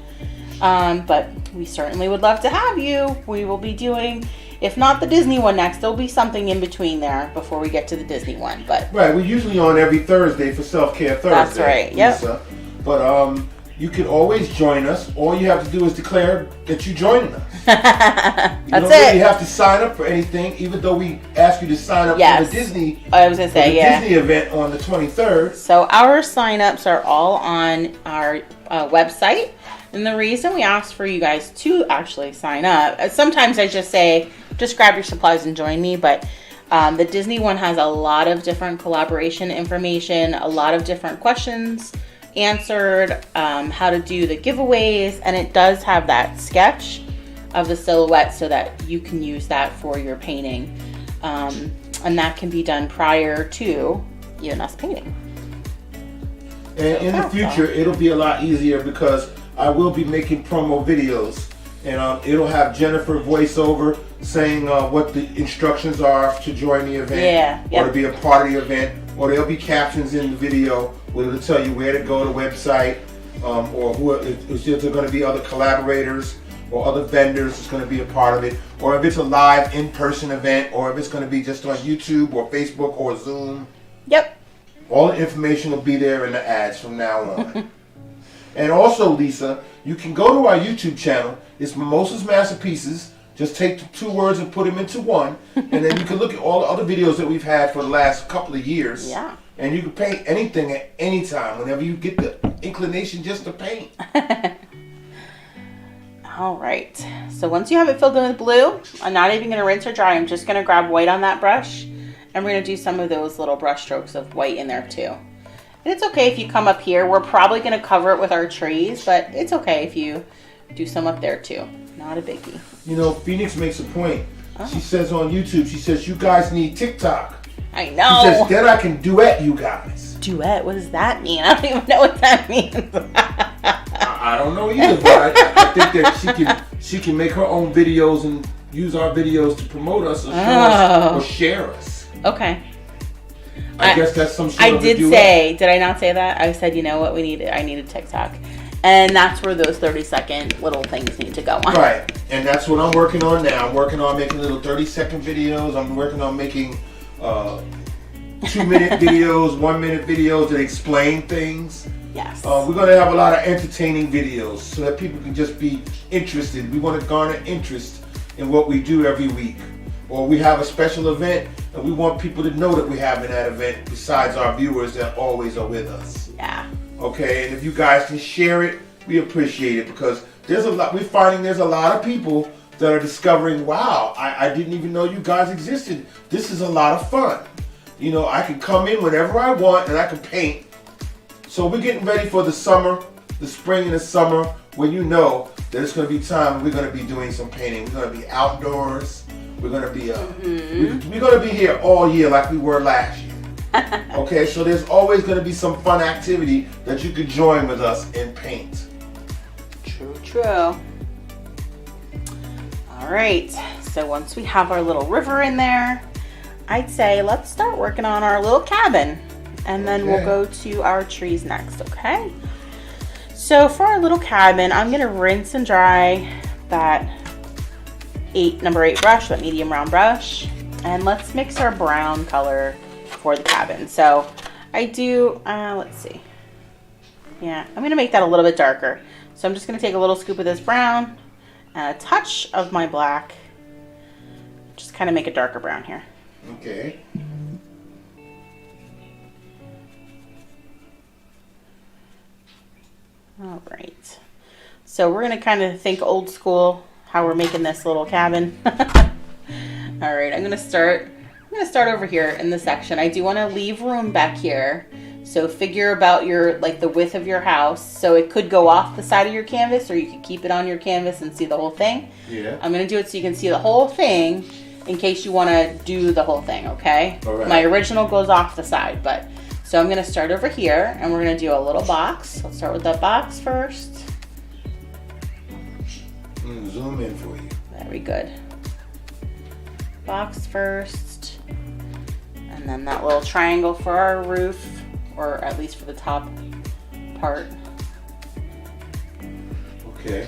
But we certainly would love to have you. We will be doing, if not the Disney one next, there'll be something in between there before we get to the Disney one. But right, we're usually on every Thursday for Self-Care Thursday. That's right, yep. Lisa. But you can always join us. All you have to do is declare that you're joining us. You don't really have to sign up for anything, even though we ask you to sign up for the Disney. I was gonna say, Disney event on the 23rd. So our sign-ups are all on our website, and the reason we ask for you guys to actually sign up, sometimes I just say, just grab your supplies and join me, but the Disney one has a lot of different collaboration information, a lot of different questions answered, how to do the giveaways, and it does have that sketch of the silhouette so that you can use that for your painting, and that can be done prior to even us painting. And in the future, it'll be a lot easier because I will be making promo videos, and it'll have Jennifer voiceover saying what the instructions are to join the event, or to be a part of the event, or there'll be captions in the video where it'll tell you where to go to the website, or who if there's going to be other collaborators or other vendors that's going to be a part of it, or if it's a live in-person event, or if it's going to be just on YouTube or Facebook or Zoom. Yep. All the information will be there in the ads from now on. And also, Lisa, you can go to our YouTube channel. It's Mimosas Masterpieces. Just take the two words and put them into one, and then you can look at all the other videos that we've had for the last couple of years. Yeah. And you can paint anything at any time, whenever you get the inclination just to paint. All right. So once you have it filled in with blue, I'm not even going to rinse or dry. I'm just going to grab white on that brush, and we're going to do some of those little brush strokes of white in there too. And it's okay if you come up here. We're probably going to cover it with our trees, but it's okay if you do some up there too. Not a biggie. You know, Phoenix makes a point. She says on YouTube, she says, you guys need TikTok. I know. She says, then I can duet you guys. Duet? What does that mean? I don't even know what that means. I don't know either, but I think that she can make her own videos and use our videos to promote us or show us or share us. Okay. I guess that's some sort I of did say, did I not say that? I said, you know what we needed? I needed TikTok. And that's where those 30-second little things need to go on. Right. And that's what I'm working on now. I'm working on making little 30-second videos. I'm working on making 2-minute videos, 1-minute videos that explain things. Yes. We're going to have a lot of entertaining videos so that people can just be interested. We want to garner interest in what we do every week. Or we have a special event and we want people to know that we're having that event besides our viewers that always are with us. Yeah. Okay, and if you guys can share it, we appreciate it, because there's a lot. We're finding there's a lot of people that are discovering, wow, I didn't even know you guys existed. This is a lot of fun. You know, I can come in whenever I want and I can paint. So we're getting ready for the summer, the spring and the summer, when you know that it's going to be time. We're going to be doing some painting. We're going to be outdoors. We're going to be we're going to be here all year like we were last year. Okay, so there's always going to be some fun activity that you could join with us and paint. True. All right, so once we have our little river in there, I'd say let's start working on our little cabin, and then we'll go to our trees next, okay? So for our little cabin, I'm going to rinse and dry that number 8 brush, that medium round brush, and let's mix our brown color for the cabin. So I do, let's see. Yeah, I'm going to make that a little bit darker. So I'm just going to take a little scoop of this brown and a touch of my black. Just kind of make a darker brown here. Okay. All right. So we're going to kind of think old school, how we're making this little cabin. All right, I'm going to start over here in the section. I do want to leave room back here So figure about your, like, the width of your house. So it could go off the side of your canvas, or you could keep it on your canvas and see the whole thing. Yeah. I'm going to do it so you can see the whole thing in case you want to do the whole thing, okay? All right. My original goes off the side, but so I'm going to start over here, and we're going to do a little box. Let's start with that box first. Zoom in for you. Very good. Box first, and then that little triangle for our roof, or at least for the top part. Okay.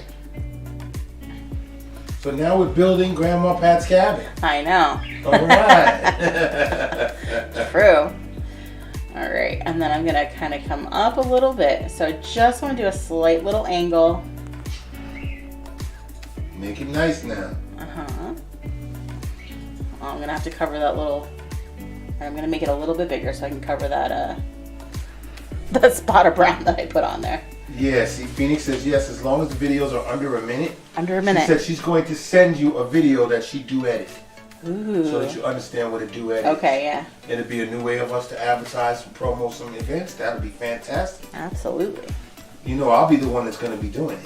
So now we're building Grandma Pat's cabin. I know. All right. True. All right, and then I'm gonna kind of come up a little bit. So I just want to do a slight little angle. Make it nice now. Uh-huh. Oh, I'm gonna have to cover that little, I'm gonna make it a little bit bigger so I can cover that that spot of brown that I put on there. Yeah, see, Phoenix says yes, as long as the videos are under a minute. Under a minute. She said she's going to send you a video that she duetted. Ooh. So that you understand what a duet is. Okay, yeah. It'll be a new way of us to advertise and promote some events. That'll be fantastic. Absolutely. You know, I'll be the one that's going to be doing it.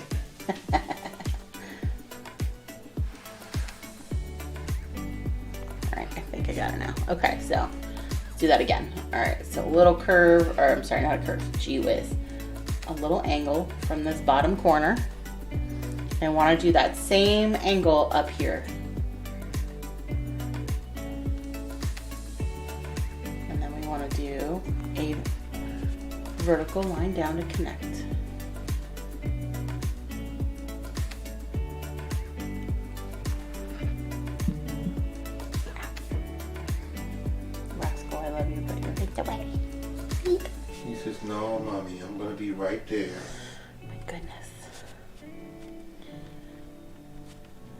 Alright, I think I got it now. Okay, so let's do that again. Alright, so a little curve, or I'm sorry, not a curve, gee whiz. A little angle from this bottom corner. And I want to do that same angle up here. And then we want to do a vertical line down to connect. Rascal, I love you, but you're in the way. She says, no, Mommy, I'm going to be right there. My goodness.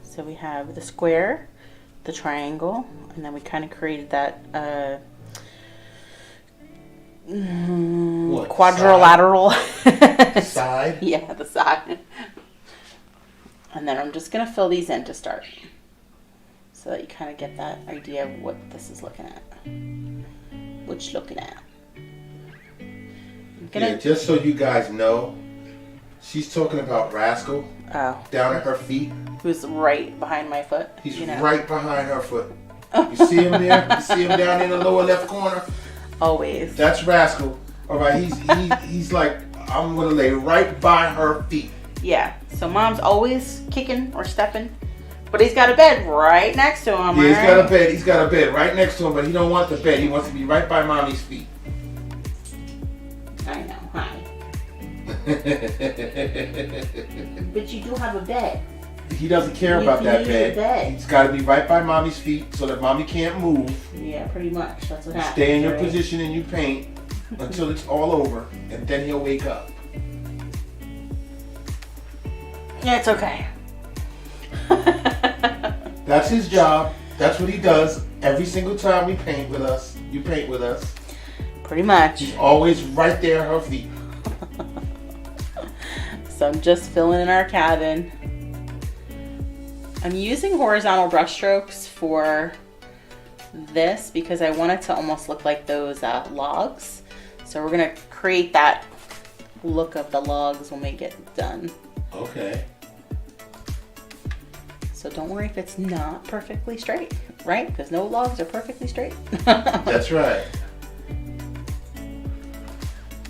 So we have the square, the triangle, and then we kind of created that What, quadrilateral. Side? Yeah, the side. And then I'm just going to fill these in to start, so that you kind of get that idea of what this is looking at. What you looking at. Yeah, just so you guys know, she's talking about Rascal down at her feet. Who's right behind my foot. He's right behind her foot. You see him there? You see him down in the lower left corner? Always. That's Rascal. All right, he's like, I'm going to lay right by her feet. Yeah, so Mom's always kicking or stepping, but he's got a bed right next to him. Yeah, he's got a bed. He's got a bed right next to him, but he don't want the bed. He wants to be right by Mommy's feet. I know, hi. But you do have a bed. He doesn't care about that bed. He's got to be right by Mommy's feet so that Mommy can't move. Yeah, pretty much. That's what happens. Stay in your position and you paint until it's all over, and then he'll wake up. Yeah, it's okay. That's his job. That's what he does every single time we paint with us. You paint with us. Pretty much. He's always right there at her feet. So I'm just filling in our cabin. I'm using horizontal brush strokes for this because I want it to almost look like those logs. So we're going to create that look of the logs when we get done. Okay. So don't worry if it's not perfectly straight, right? Because no logs are perfectly straight. That's right.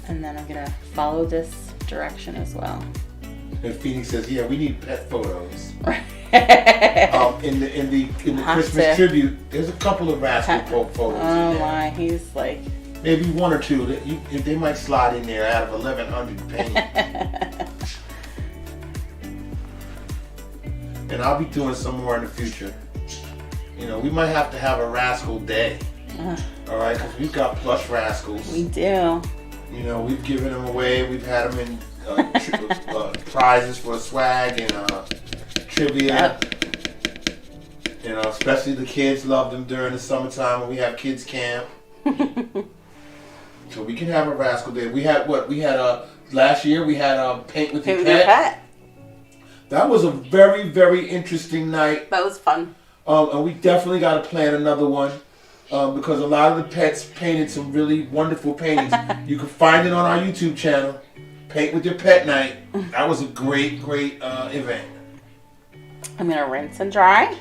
And then I'm going to follow this direction as well. And Phoenix says, yeah, we need pet photos. In the Christmas tribute, there's a couple of Rascal photos. Oh in there. my, he's like... Maybe one or two that they might slide in there out of 1,100 paint. And I'll be doing some more in the future. You know, we might have to have a Rascal day. All right, because we've got plush Rascals. We do. You know, we've given them away. We've had them in prizes for swag and trivia. You know, especially the kids love them during the summertime when we have kids camp. So we can have a Rascal day. We had last year we had paint with your pet. That was a very, very interesting night. That was fun. And we definitely got to plan another one. because a lot of the pets painted some really wonderful paintings. You can find it on our YouTube channel, Paint with Your Pet Night. That was a great event. I'm going to rinse and dry.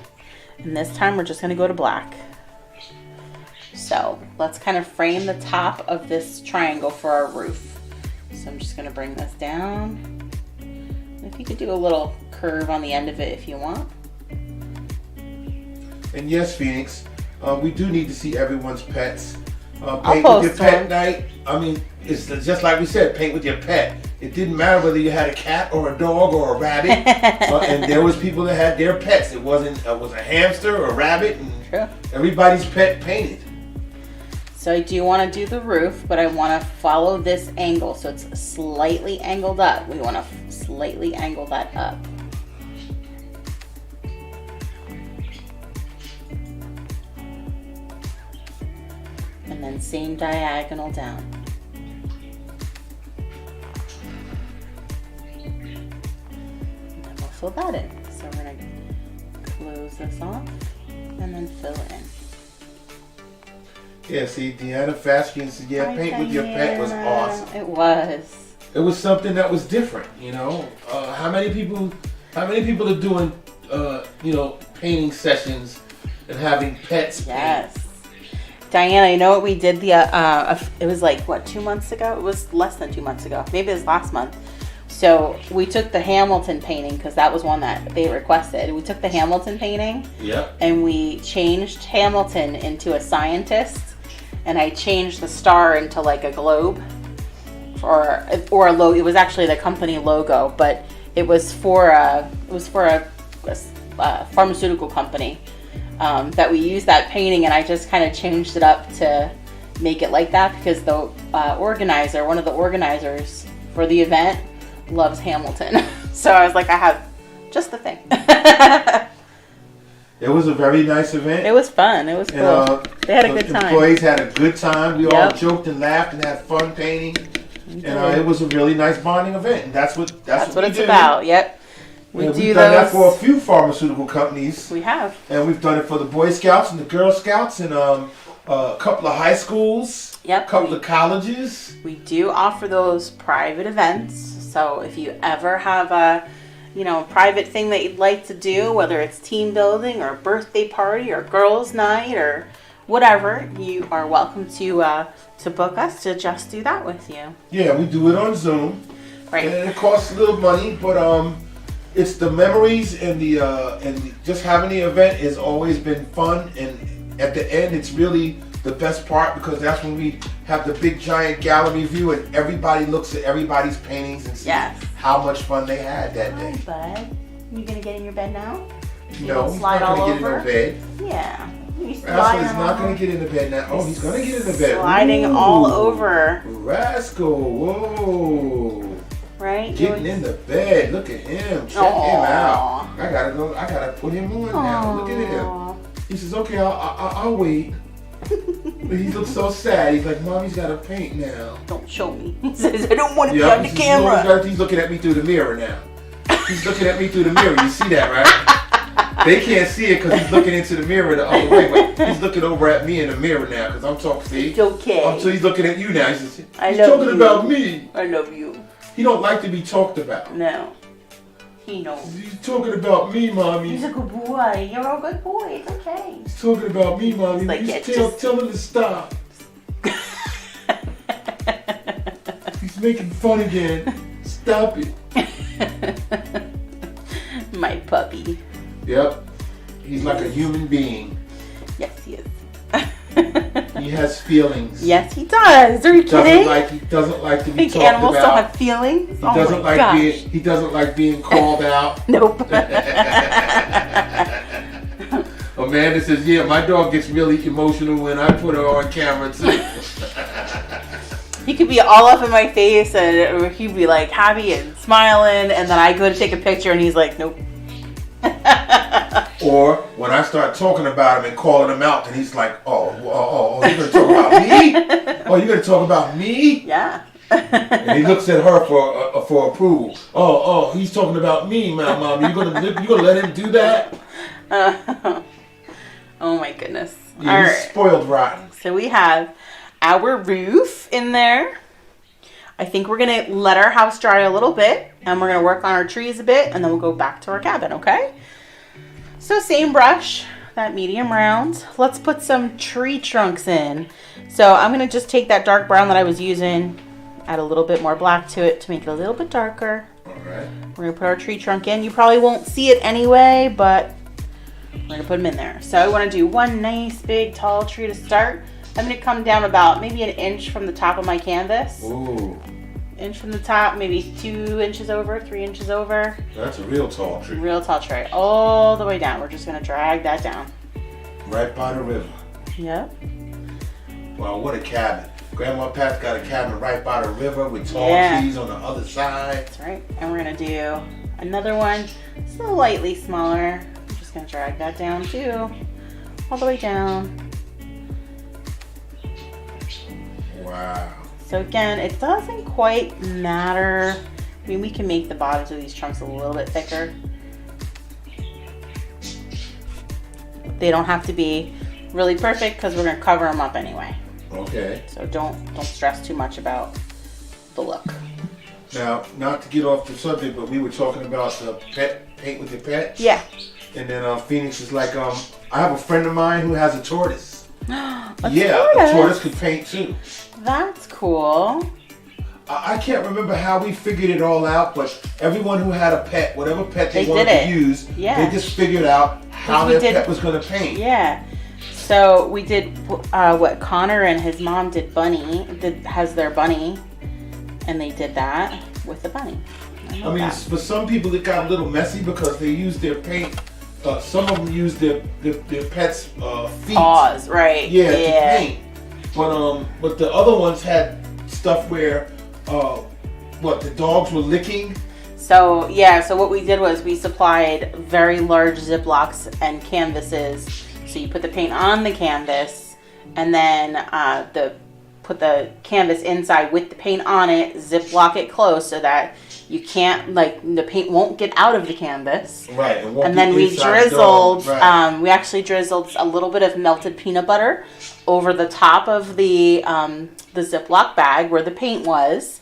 And this time we're just going to go to black. So let's kind of frame the top of this triangle for our roof. So I'm just going to bring this down. If you could do a little curve on the end of it if you want. And yes, Phoenix, we do need to see everyone's pets. Paint with post your pet one. night. I mean, it's just like we said, paint with your pet. It didn't matter whether you had a cat or a dog or a rabbit. And there was people that had their pets. It was a hamster or a rabbit, and True. everybody's pet painted. So I do want to do the roof, but I want to follow this angle. So it's slightly angled up. We want to slightly angle that up. And then same diagonal down. And then we'll fill that in. So we're going to close this off and then fill it in. Yeah, see, Deanna Faskian said, yeah, Hi, paint with your pet was Diana. awesome. It was. It was something that was different, you know. How many people are doing, painting sessions and having pets paint? Yes. Diana, you know what we did it was like, 2 months ago? It was less than 2 months ago. Maybe it was last month. So we took the Hamilton painting, because that was one that they requested. We took the Hamilton painting. Yep. And we changed Hamilton into a scientist. And I changed the star into like a globe. Or a logo. It was actually the company logo, but it was for a pharmaceutical company. That we used that painting, and I just kind of changed it up to make it like that because the one of the organizers for the event loves Hamilton. So I was like, I have just the thing. It was a very nice event. It was fun. It was cool. And, they had a good time. Employees had a good time. We all joked and laughed and had fun painting. And it was a really nice bonding event. And that's what it's about. Yep. We've done that for a few pharmaceutical companies. We have. And we've done it for the Boy Scouts and the Girl Scouts and a couple of high schools. Yep. A couple of colleges. We do offer those private events. So if you ever have a private thing that you'd like to do, whether it's team building or a birthday party or girls' night or whatever, you are welcome to book us to just do that with you. Yeah, we do it on Zoom. Right. And it costs a little money, but it's the memories and just having the event has always been fun. And at the end, it's really the best part because that's when we have the big giant gallery view and everybody looks at everybody's paintings and sees how much fun they had that day. Hi, bud. You gonna get in your bed now? No, he's not going to get in no bed. Yeah. Rascal is not going to get in the bed now. Oh, he's going to get in the bed. Sliding all over. Rascal, whoa. Right? Getting in the bed. Look at him. Check him out. I gotta put him on now. Look at him. He says, okay, I'll wait. But he looks so sad. He's like, Mommy's got to paint now. Don't show me. He says, I don't want to be on the camera. He's looking at me through the mirror now. He's looking at me through the mirror. You see that, right? They can't see it because he's looking into the mirror the other way. But he's looking over at me in the mirror now because I'm talking. See? It's okay. So he's looking at you now. He's talking about me. I love you. He don't like to be talked about. No. He knows. He's talking about me, Mommy. He's a good boy. You're a good boy. It's okay. He's talking about me, Mommy. Like, tell him to stop. He's making fun again. Stop it. My puppy. Yep. He's like a human being. Yes, he is. He has feelings. Yes, he does. Are you kidding? He doesn't like to be think talked animals about. don't have feelings? He doesn't like being called out. Nope. Amanda says, yeah, my dog gets really emotional when I put her on camera too. He could be all up in my face and he'd be like happy and smiling, and then I go to take a picture and he's like, nope. Or when I start talking about him and calling him out, and he's like, oh, you're going to talk about me? Oh, you're going to talk about me? Yeah. And he looks at her for approval. Oh, he's talking about me, Mom. You gonna let him do that? Oh my goodness. Yeah, All he's right. spoiled rotten. So we have our roof in there. I think we're going to let our house dry a little bit, and we're going to work on our trees a bit, and then we'll go back to our cabin, okay? So same brush, that medium round. Let's put some tree trunks in. So I'm going to just take that dark brown that I was using, add a little bit more black to it to make it a little bit darker. All right. We're going to put our tree trunk in. You probably won't see it anyway, but we're going to put them in there. So I want to do one nice big tall tree to start. I'm going to come down about maybe an inch from the top of my canvas. Ooh. Inch from the top, maybe 2 inches over, 3 inches over. That's a real tall tree. Real tall tree. All the way down. We're just going to drag that down. Right by the river. Yep. Wow, what a cabin. Grandma Pat's got a cabin right by the river with tall trees on the other side. That's right. And we're going to do another one slightly smaller. I'm just going to drag that down too. All the way down. Wow. So again, it doesn't quite matter. I mean, we can make the bottoms of these trunks a little bit thicker. They don't have to be really perfect because we're going to cover them up anyway. Okay. So don't stress too much about the look. Now, not to get off the subject, but we were talking about the pet, paint with your pet. Yeah. And then Phoenix is like, I have a friend of mine who has a tortoise. A tortoise could paint too. That's cool. I can't remember how we figured it all out, but everyone who had a pet, whatever pet they wanted to use, they just figured out how their pet was going to paint. Yeah. So we did what Connor and his mom did. Bunny has their bunny, and they did that with the bunny. I mean, for some people it got a little messy because they used their paint. Some of them used their pets' feet. Paws, right? Yeah, to paint. But the other ones had stuff where the dogs were licking. So so what we did was we supplied very large Ziplocs and canvases. So you put the paint on the canvas, and then put the canvas inside with the paint on it, Ziploc it close so that you can't, the paint won't get out of the canvas. Right. And then we drizzled, we actually drizzled a little bit of melted peanut butter over the top of the Ziploc bag where the paint was.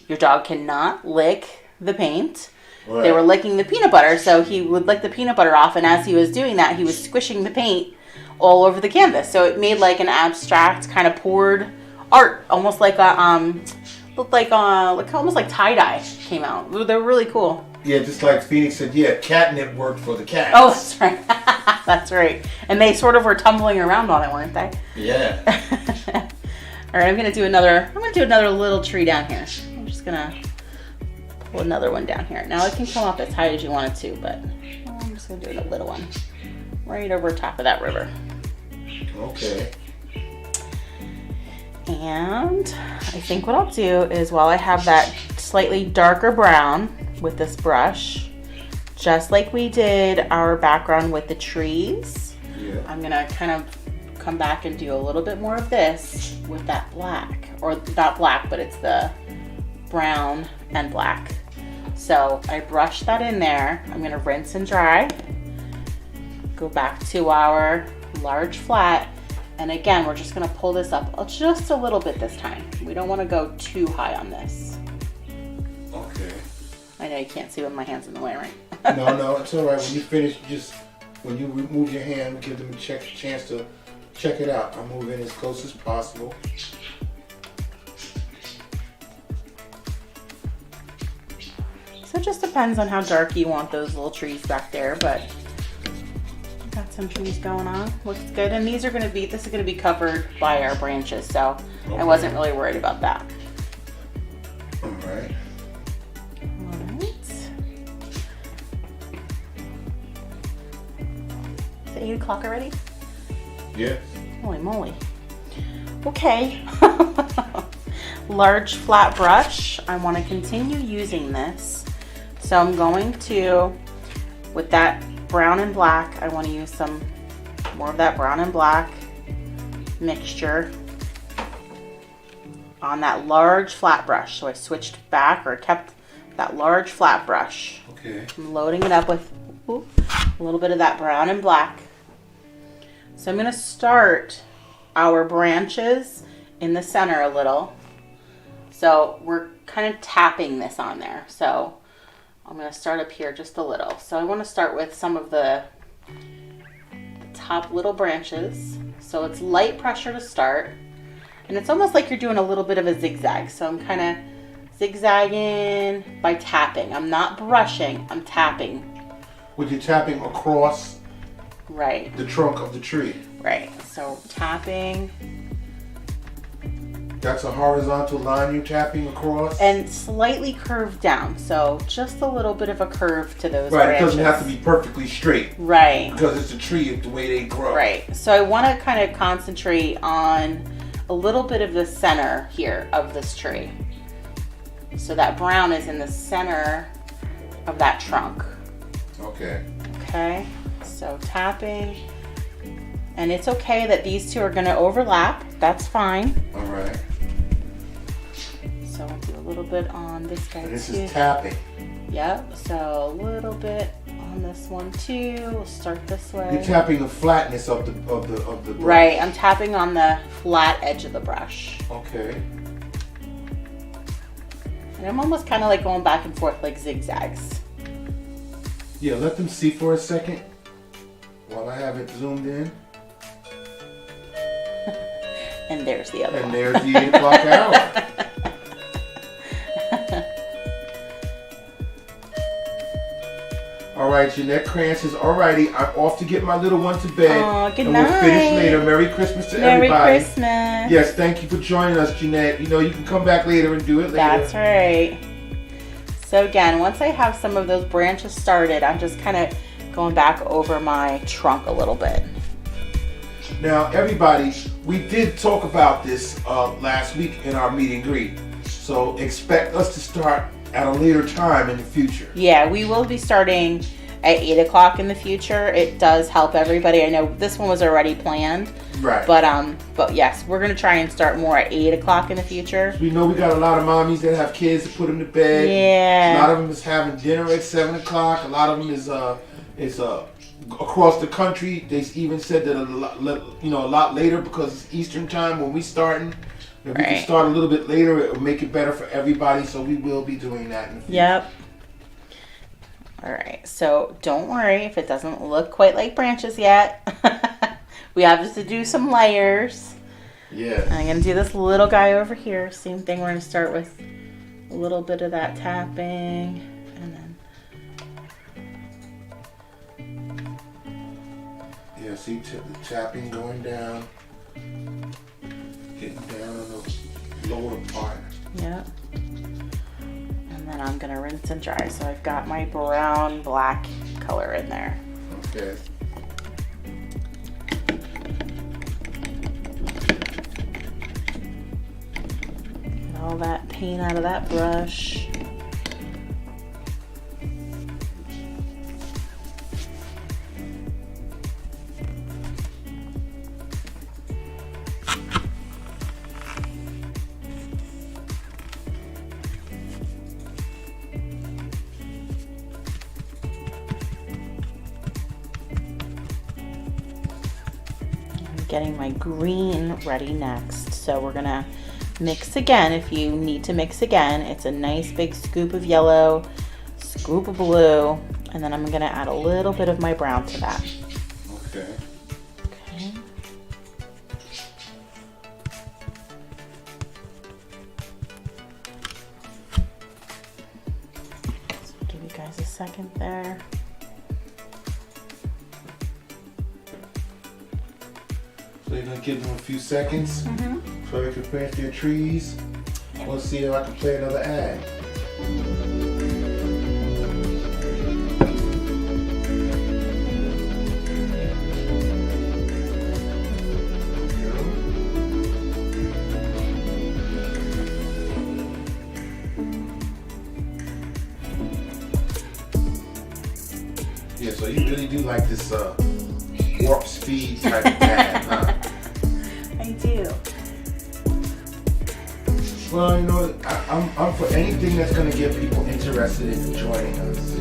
Your dog cannot lick the paint. Right. They were licking the peanut butter, so he would lick the peanut butter off, and as he was doing that, he was squishing the paint all over the canvas. So it made like an abstract kind of poured art, almost like a looked like almost like tie-dye came out. They're really cool. Yeah, just like Phoenix said, catnip worked for the cats. Oh, that's right. That's right. And they sort of were tumbling around on it, weren't they? Yeah. All right, I'm gonna do another little tree down here. I'm just gonna pull another one down here. Now it can come up as high as you want it to, but I'm just gonna do a little one right over top of that river. Okay. And I think what I'll do is, while I have that slightly darker brown with this brush, just like we did our background with the trees, I'm gonna kind of come back and do a little bit more of this with that black, or not black, but it's the brown and black. So I brush that in there. I'm gonna rinse and dry, go back to our large flat, and again, we're just gonna pull this up just a little bit this time. We don't wanna go too high on this. Okay. I know you can't see when my hand's in the way, right? No, it's all right. When you finish, when you remove your hand, give them a chance to check it out. I'm moving as close as possible. So it just depends on how dark you want those little trees back there, but got some trees going on. Looks good. And this is gonna be covered by our branches, so I wasn't really worried about that. All right. All right. Is it 8 o'clock already? Yeah. Holy moly. Okay. Large flat brush. I want to continue using this. So I'm going to, with that brown and black, I want to use some more of that brown and black mixture on that large flat brush. So I switched back, or kept that large flat brush. Okay. I'm loading it up with a little bit of that brown and black. So I'm going to start our branches in the center a little. So we're kind of tapping this on there. So I'm going to start up here just a little. So I want to start with some of the top little branches. So it's light pressure to start. And it's almost like you're doing a little bit of a zigzag. So I'm kind of zigzagging by tapping. I'm not brushing, I'm tapping. When you're tapping across right the trunk of the tree. Right. So tapping. That's a horizontal line you're tapping across? And slightly curved down. So just a little bit of a curve to those right, branches. It doesn't have to be perfectly straight. Right. Because it's a tree, it's the way they grow. Right. So I want to kind of concentrate on a little bit of the center here of this tree. So that brown is in the center of that trunk. Okay. Okay. So tapping. And it's okay that these two are going to overlap. That's fine. All right. So we'll do a little bit on this guy This too. is tapping. Yep. So a little bit on this one too. We'll start this way. You're tapping the flatness of the brush. Right. I'm tapping on the flat edge of the brush. Okay. And I'm almost kind of like going back and forth like zigzags. Yeah, let them see for a second while I have it zoomed in. And there's the other one. And there's the 8 o'clock hour. All right, Jeanette Krantz is alrighty. I'm off to get my little one to bed. Oh, good and night. We'll finish later. Merry Christmas to Merry everybody. Christmas. Yes, thank you for joining us, Jeanette. You know, you can come back later and do it later. That's right. So again, once I have some of those branches started, I'm just kind of going back over my trunk a little bit. Now, everybody, we did talk about this last week in our meet and greet. So expect us to start at a later time in the future. Yeah, we will be starting at 8 o'clock in the future. It does help everybody. I know this one was already planned. Right. But yes, we're going to try and start more at 8 o'clock in the future. We know we got a lot of mommies that have kids to put them to bed. Yeah. A lot of them is having dinner at 7 o'clock. A lot of them is across the country. They even said that a lot later because it's Eastern time when we starting. If we can start a little bit later, it will make it better for everybody. So we will be doing that in the future. Yep. All right. So don't worry if it doesn't look quite like branches yet. We have to do some layers. Yes. I'm going to do this little guy over here. Same thing. We're going to start with a little bit of that tapping. And then... Yeah, see the tapping going down. Getting down on the lower part. Yep. And then I'm going to rinse and dry. So I've got my brown, black color in there. Okay. Get all that paint out of that brush. Getting my green ready next. So we're gonna mix again. If you need to mix again, it's a nice big scoop of yellow, scoop of blue, and then I'm gonna add a little bit of my brown to that. Okay. Okay. So give you guys a second there. So you're gonna give them a few seconds so they can plant their trees. We'll see if I can play another ad. Yeah, so you really do like this warp speed type of ad, huh? I do. Well, you know, I'm for anything that's going to get people interested in joining us.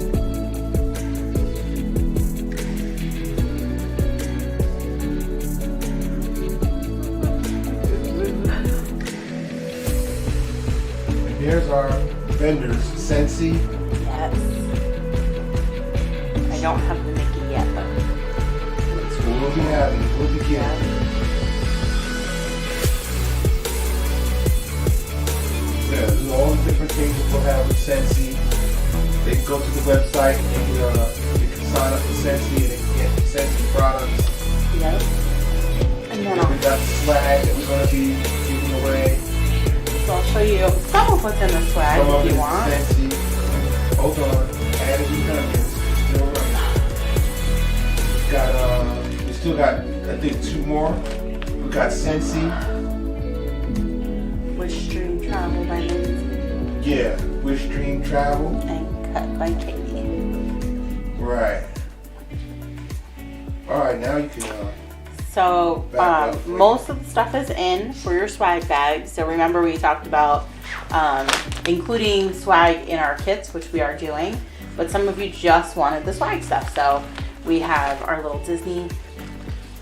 there's our vendors, Sensi. Yes. I don't have the Mickey yet, but We'll be having, we'll be getting. Yeah, there's all the different things that we'll have with Sensi. They can go to the website and you can sign up for Sensi and they can get Sensi products. Yep. And then We got the swag that we're going to be giving away. So I'll show you some of what's in the swag Some of if it you is want. Sensi. Hold on. Added redundants. Still running. We still got, I think, 2 more. We got Sensi. Wish Dream Travel by Lindsay Yeah, Wish Dream Travel. and Cut by Katie. Right. All right, now you can. So Back up, most of the stuff is in for your swag bag. So remember we talked about including swag in our kits, which we are doing. But some of you just wanted the swag stuff. So we have our little Disney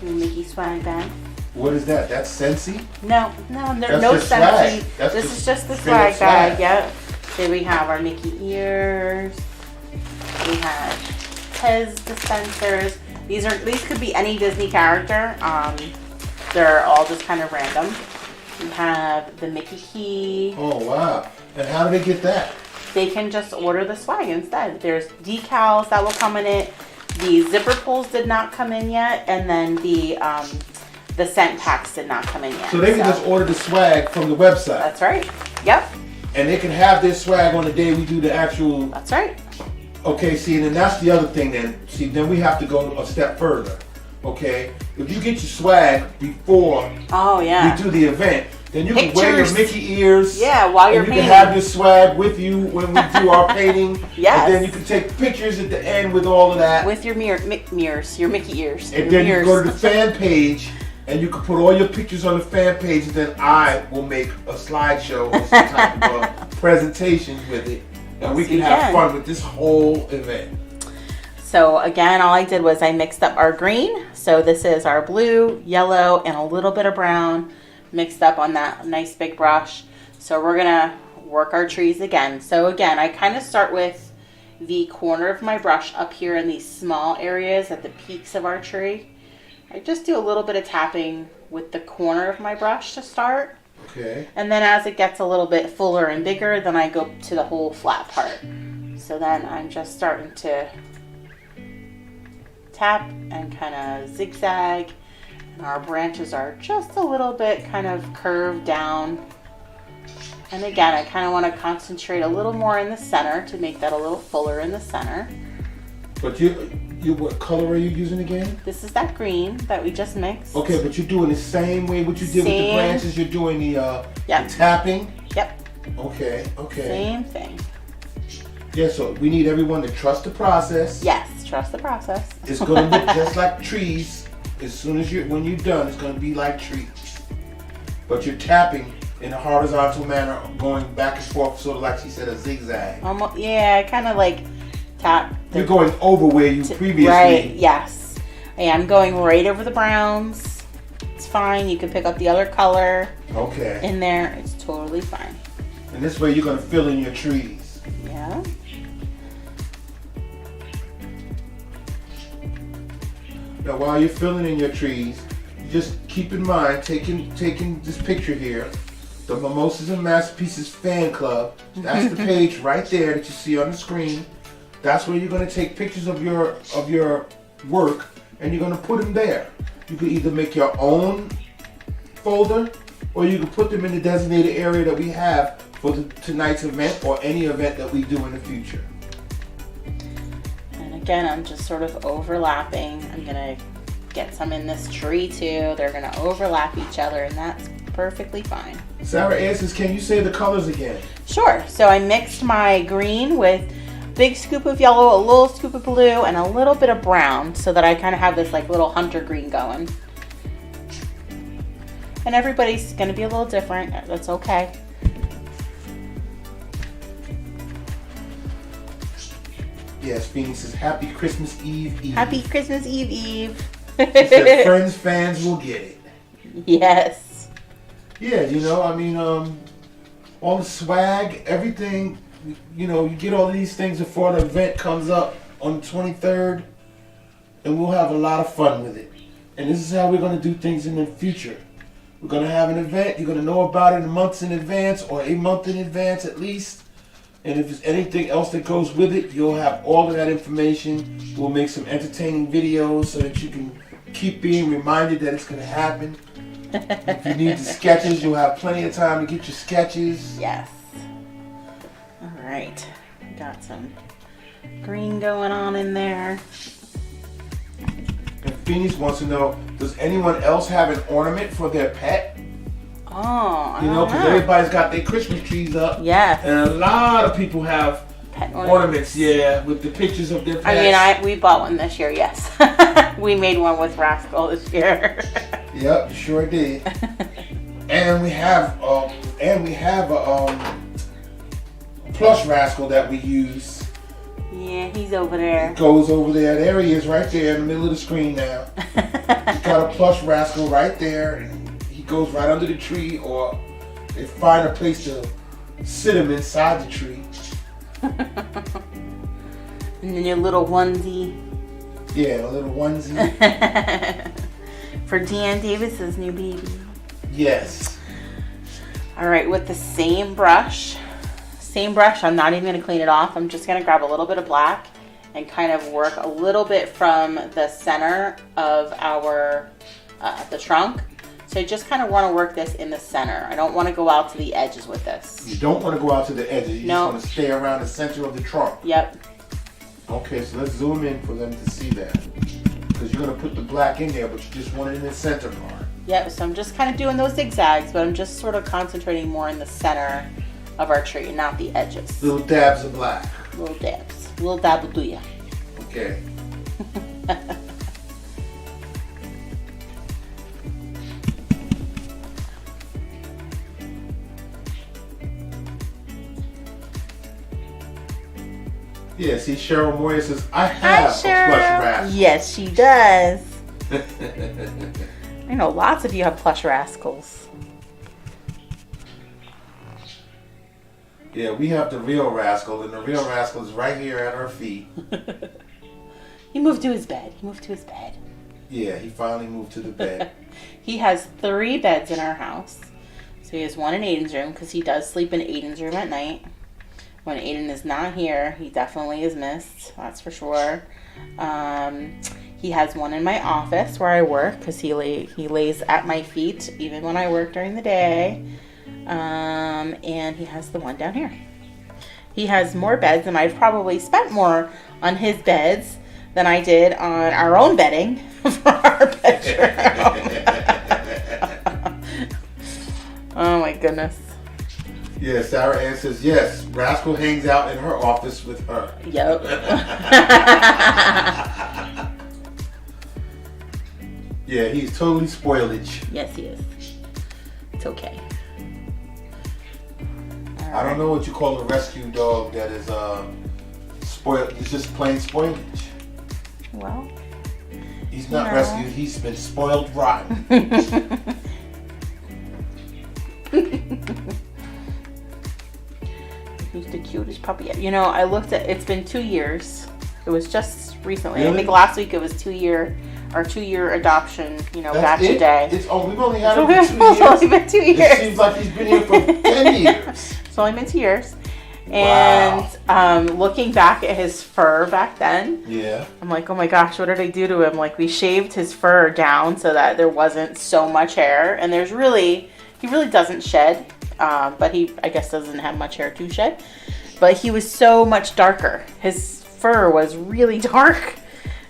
Mickey swag bag. What is that? That's Sensi? No, That's there's no just swag. Sensi. That's This just is just the straight up swag bag. swag. Yep. So we have our Mickey ears. We have Pez dispensers. These could be any Disney character. They're all just kind of random. We have the Mickey key. Oh, wow. And how do they get that? They can just order the swag instead. There's decals that will come in it. The zipper pulls did not come in yet, and then the scent packs did not come in yet. So they can just order the swag from the website. That's right. Yep. And they can have this swag on the day we do the actual. That's right. Okay, see, and then that's the other thing then. See, then we have to go a step further. Okay? If you get your swag before Oh yeah. we do the event, then you can wear your Pictures. Mickey ears. Yeah, while you're and you painting. can have your swag with you when we do our painting. Yes. And then you can take pictures at the end with all of that. With your mirrors, your Mickey ears. And your then mirrors. you go to the fan page and you can put all your pictures on the fan page, and then I will make a slideshow or some type of a presentation with it. And we Yes, can you have can. fun with this whole event. So again, all I did was I mixed up our green. So this is our blue, yellow, and a little bit of brown mixed up on that nice big brush. So we're gonna work our trees again. So again, I kind of start with the corner of my brush up here in these small areas at the peaks of our tree. I just do a little bit of tapping with the corner of my brush to start. Okay. And then as it gets a little bit fuller and bigger, then I go to the whole flat part. So then I'm just starting to tap and kind of zigzag. And our branches are just a little bit kind of curved down. And again, I kind of want to concentrate a little more in the center to make that a little fuller in the center. But you what color are you using again? This is that green that we just mixed. Okay, but you're doing the same way what you did with the Same. branches. You're doing the Yep. tapping. Yep, Okay. Okay. same thing. Yeah. So we need everyone to trust the process. Yes, trust the process. It's gonna look just like trees. As soon as when you're done, it's gonna be like trees. But you're tapping in a horizontal manner, going back and forth, sort of like she said, a zigzag. Almost, yeah, kind of like tap. You're going over where you previously. Right, yes. I am going right over the browns. It's fine. You can pick up the other color Okay. in there. It's totally fine. And this way you're gonna fill in your trees. Yeah. Now while you're filling in your trees, just keep in mind, taking this picture here, the Mimosas and Masterpieces fan club. That's the page right there that you see on the screen. That's where you're going to take pictures of your work, and you're going to put them there. You can either make your own folder, or you can put them in the designated area that we have for tonight's event or any event that we do in the future. And again, I'm just sort of overlapping. I'm going to get some in this tree too. They're going to overlap each other, and that's perfectly fine. Sarah asks, can you say the colors again? Sure. So I mixed my green with a big scoop of yellow, a little scoop of blue, and a little bit of brown, so that I kind of have this like little hunter green going. And everybody's going to be a little different. That's okay. Yes, Phoenix says, Happy Christmas Eve Eve. Happy Christmas Eve Eve. She said, friends, fans will get it. Yes. Yeah, you know, I mean, all the swag, everything. You know, you get all these things before the event comes up on the 23rd, and we'll have a lot of fun with it. And this is how we're going to do things in the future. We're going to have an event. You're going to know about it months in advance, or a month in advance at least. And if there's anything else that goes with it, you'll have all of that information. We'll make some entertaining videos so that you can keep being reminded that it's going to happen. If you need the sketches, you'll have plenty of time to get your sketches. Yes. All right. Got some green going on in there. And Phoenix wants to know, does anyone else have an ornament for their pet? Oh, I You know, because everybody's got their Christmas trees up. Yes. And a lot of people have Pet ornaments, yeah, with the pictures of their pets. I mean, we bought one this year, yes. We made one with Rascal this year. Yep, you sure did. And we have a plush Rascal that we use. Yeah, he's over there. It goes over there. There he is, right there in the middle of the screen now. He's got a plush Rascal right there, and he goes right under the tree, or they find a place to sit him inside the tree. And then your little onesie. Yeah, a little onesie. For Deanne Davis's new baby. Yes. All right, with the same brush, I'm not even gonna clean it off. I'm just gonna grab a little bit of black and kind of work a little bit from the center of our, the trunk. So I just kind of want to work this in the center. I don't want to go out to the edges with this. You don't want to go out to the edges. You No. just want to stay around the center of the trunk. Yep. Okay, so let's zoom in for them to see that. Because you're going to put the black in there, but you just want it in the center part. Yep, so I'm just kind of doing those zigzags, but I'm just sort of concentrating more in the center of our tree, not the edges. Little dabs of black. Little dabs. Little dab will do ya. Okay. Yeah, see, Cheryl Moyer says, I have a plush rascal. Yes, she does. I know lots of you have plush rascals. Yeah, we have the real rascal, and the real rascal is right here at our feet. He moved to his bed. Yeah, he finally moved to the bed. He has 3 beds in our house. So he has one in Aiden's room, because he does sleep in Aiden's room at night. When Aiden is not here, he definitely is missed. That's for sure. He has one in my office where I work, because he lays at my feet even when I work during the day. And he has the one down here. He has more beds, and I've probably spent more on his beds than I did on our own bedding for our bedroom. Oh my goodness. Yeah, Sarah Ann says, yes, Rascal hangs out in her office with her. Yep. Yeah, he's totally spoilage. Yes, he is. It's okay. I don't know what you call a rescue dog that is spoiled. It's just plain spoilage. Well, he's not rescued. He's been spoiled rotten. He's the cutest puppy. You know, I looked at. It's been 2 years. It was just recently. Really? I think last week it was 2 year adoption. You know, That's batch a day. We've only had him for 2 years. It's only been 2 years. It seems like he's been here for 10 years. It's only been 2 years. Wow. And looking back at his fur back then, Yeah. I'm like, oh my gosh, what did I do to him? Like, we shaved his fur down so that there wasn't so much hair. And he really doesn't shed. But he, I guess, doesn't have much hair to shed. But he was so much darker. His fur was really dark.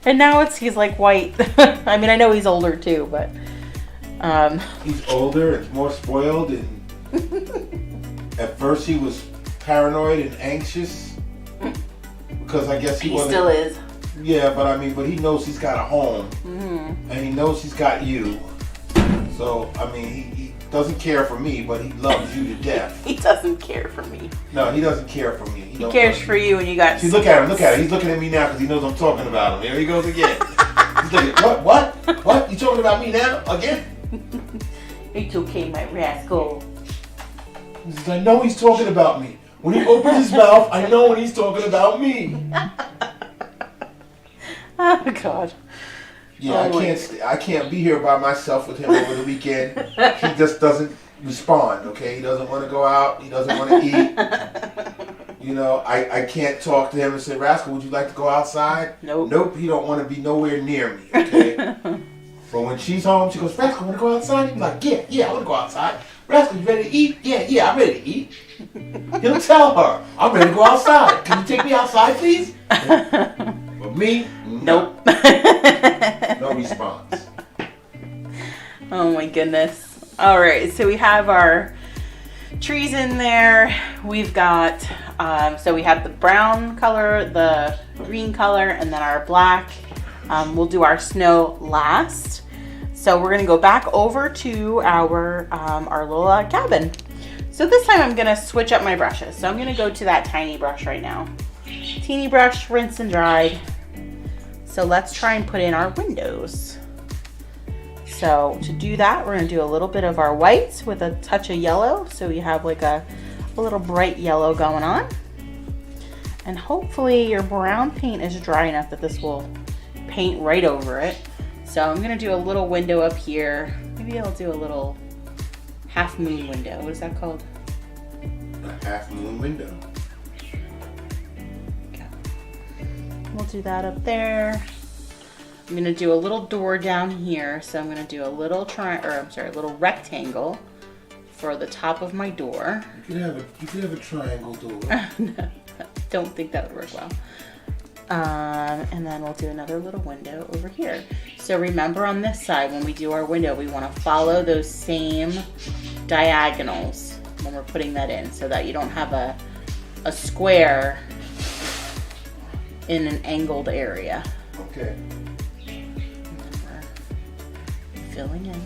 And now he's like white. I mean, I know he's older too, but... He's older and more spoiled. And at first he was paranoid and anxious. Because I guess he still is. Yeah, but he knows he's got a home. Mm-hmm. And he knows he's got you. So, I mean, he doesn't care for me, but he loves you to death. He doesn't care for me. No, he doesn't care for me. He cares for you when you got... See, look at him. He's looking at me now because he knows I'm talking about him. Here he goes again. He's like, what? You talking about me now? Again? It's okay, my rascal. He says, I know he's talking about me. When he opens his mouth, I know when he's talking about me. Oh God. Yeah, I can't be here by myself with him over the weekend. He just doesn't respond, okay? He doesn't want to go out. He doesn't want to eat. You know, I can't talk to him and say, Rascal, would you like to go outside? Nope. Nope, he don't want to be nowhere near me, okay? But when she's home, she goes, Rascal, want to go outside? He's like, yeah, I want to go outside. Rascal, you ready to eat? Yeah, I'm ready to eat. He'll tell her, I'm ready to go outside. Can you take me outside, please? But me, nope. No response. Oh my goodness. All right, so we have our trees in there. We've got, so we have the brown color, the green color, and then our black. We'll do our snow last. So we're gonna go back over to our little cabin. So this time I'm gonna switch up my brushes. So I'm gonna go to that tiny brush right now. Teeny brush, rinse and dried. So let's try and put in our windows. So to do that, we're gonna do a little bit of our whites with a touch of yellow. So we have like a little bright yellow going on. And hopefully your brown paint is dry enough that this will paint right over it. So I'm gonna do a little window up here. Maybe I'll do a little half moon window. What is that called? A half moon window. Okay. We'll do that up there. I'm gonna do a little door down here. So I'm gonna do a little a little rectangle for the top of my door. You could have a triangle door. No, don't think that would work well. And then we'll do another little window over here. So remember on this side, when we do our window, we want to follow those same diagonals when we're putting that in, so that you don't have a square in an angled area. Okay. And then we're filling in.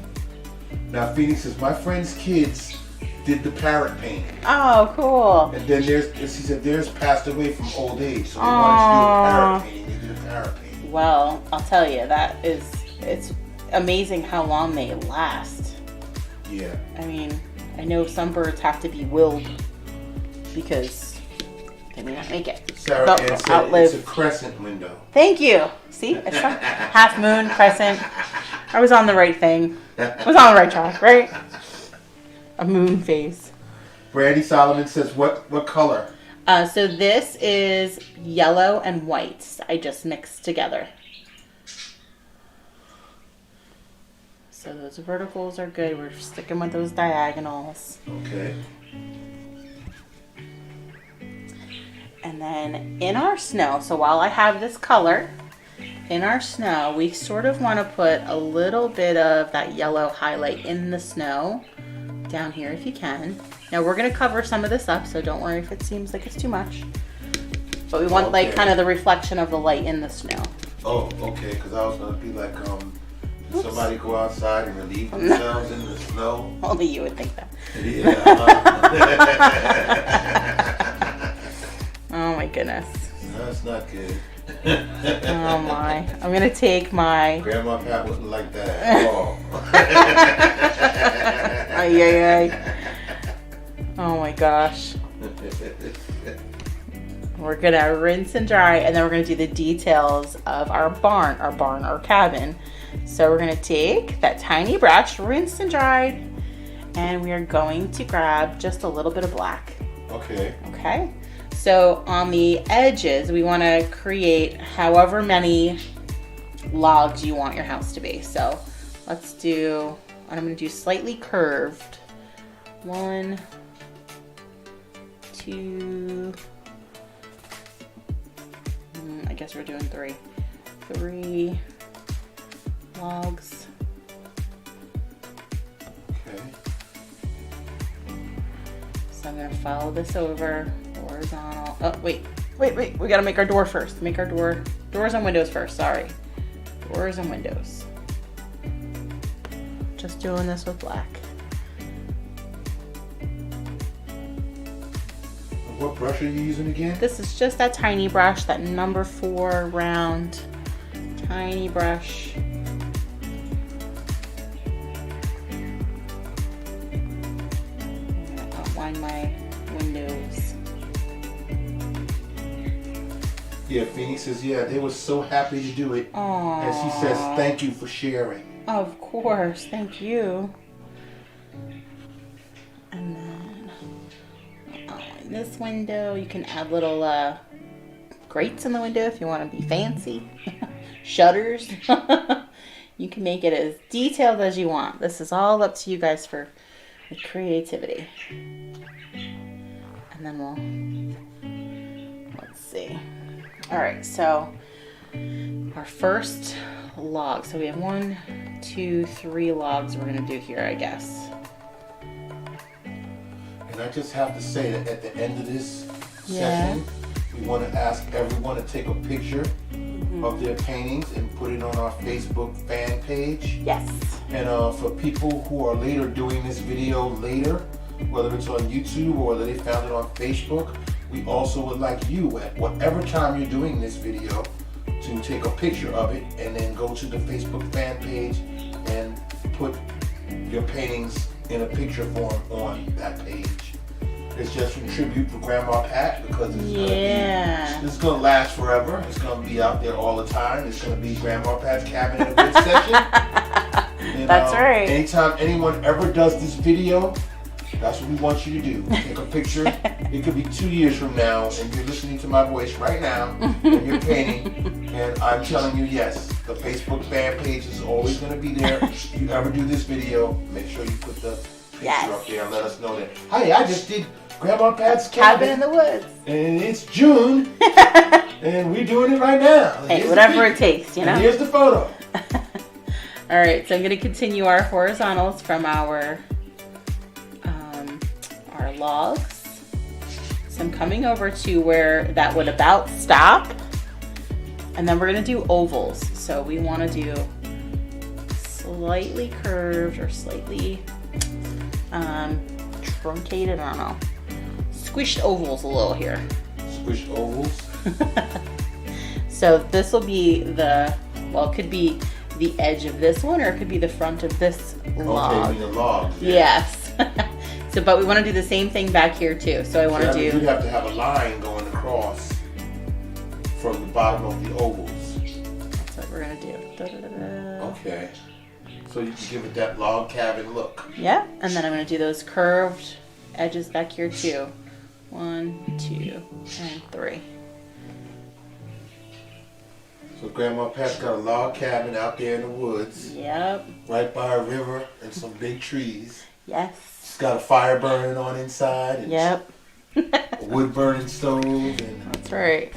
Now Phoenix says, my friend's kids did the parrot painting. Oh, cool. And then she said theirs passed away from old age, so they wanted to do a parrot painting. They did a parrot painting. Well, I'll tell you, it's amazing how long they last. Yeah. I mean, I know some birds have to be willed because they may not make it. Sarah But Ann said outlive. it's a crescent window. Thank you. See, it's half moon, crescent. I was on the right thing. I was on the right track, right? A moon phase. Brandy Solomon says, what color? So this is yellow and white. I just mixed together. So those verticals are good. We're sticking with those diagonals. Okay. And then in our snow, so while I have this color, in our snow, we sort of want to put a little bit of that yellow highlight in the snow down here if you can. Now we're going to cover some of this up, so don't worry if it seems like it's too much. But we want like kind of the reflection of the light in the snow. Oh, okay, because I was going to be like, did somebody go outside and relieve themselves in the snow? Only you would think that. Yeah. Oh my goodness. That's not good. Oh my. I'm going to take my... Grandma Pat wouldn't like that at all. Ay, ay, ay. Oh my gosh. We're gonna rinse and dry, and then we're gonna do the details of our cabin. So we're gonna take that tiny brush, rinsed and dried, and we are going to grab just a little bit of black. Okay. Okay. So on the edges, we want to create however many logs you want your house to be. So let's do, I'm going to do slightly curved. 1, 2, I guess we're doing 3. 3 logs. Okay. So I'm going to follow this over horizontal. Oh, wait. We got to make our door first. Make our doors and windows first. Sorry. Doors and windows. Just doing this with black. What brush are you using again? This is just that tiny brush, that number 4 round tiny brush. find my windows. Yeah, Phoenix says, yeah, they were so happy to do it. Aww. And she says, thank you for sharing. Of course, thank you. And then in this window, you can add little grates in the window if you want to be fancy. Shutters. You can make it as detailed as you want. This is all up to you guys for the creativity. And then let's see. All right, so our first log. So we have 1, 2, 3 logs we're gonna do here, I guess. And I just have to say that at the end of this session, we want to ask everyone to take a picture of their paintings and put it on our Facebook fan page. Yes. And for people who are later doing this video later, whether it's on YouTube or whether they found it on Facebook, we also would like you at whatever time you're doing this video to take a picture of it and then go to the Facebook fan page and put your paintings in a picture form on that page. It's just a tribute for Grandma Pat because it's gonna last forever. It's gonna be out there all the time. It's gonna be Grandma Pat's Cabin in the Woods section. And, that's right. Anytime anyone ever does this video, that's what we want you to do. Take a picture. It could be 2 years from now, and you're listening to my voice right now, and you're painting. And I'm telling you, yes, the Facebook fan page is always going to be there. If you ever do this video, make sure you put the picture up there and let us know that, hey, I just did Grandma Pat's Cabin in the Woods. And it's June, and we're doing it right now. Hey, whatever it takes, you know? And here's the photo. All right, so I'm going to continue our horizontals from our logs. So I'm coming over to where that would about stop, and then we're going to do ovals. So we want to do slightly curved or slightly truncated, I don't know, squished ovals a little here. Squished ovals. So this will be it could be the edge of this one, or it could be the front of this log. Okay, the log. Yes. So, but we want to do the same thing back here too. So I want to do. You have to have a line going across from the bottom of the ovals. That's what we're gonna do. Da-da-da-da. Okay. So you can give it that log cabin look. Yeah, and then I'm gonna do those curved edges back here too. 1, 2, and 3. So Grandma Pat's got a log cabin out there in the woods. Yep. Right by a river and some big trees. Yes. She's got a fire burning on inside. And yep. A wood burning stove. And that's right.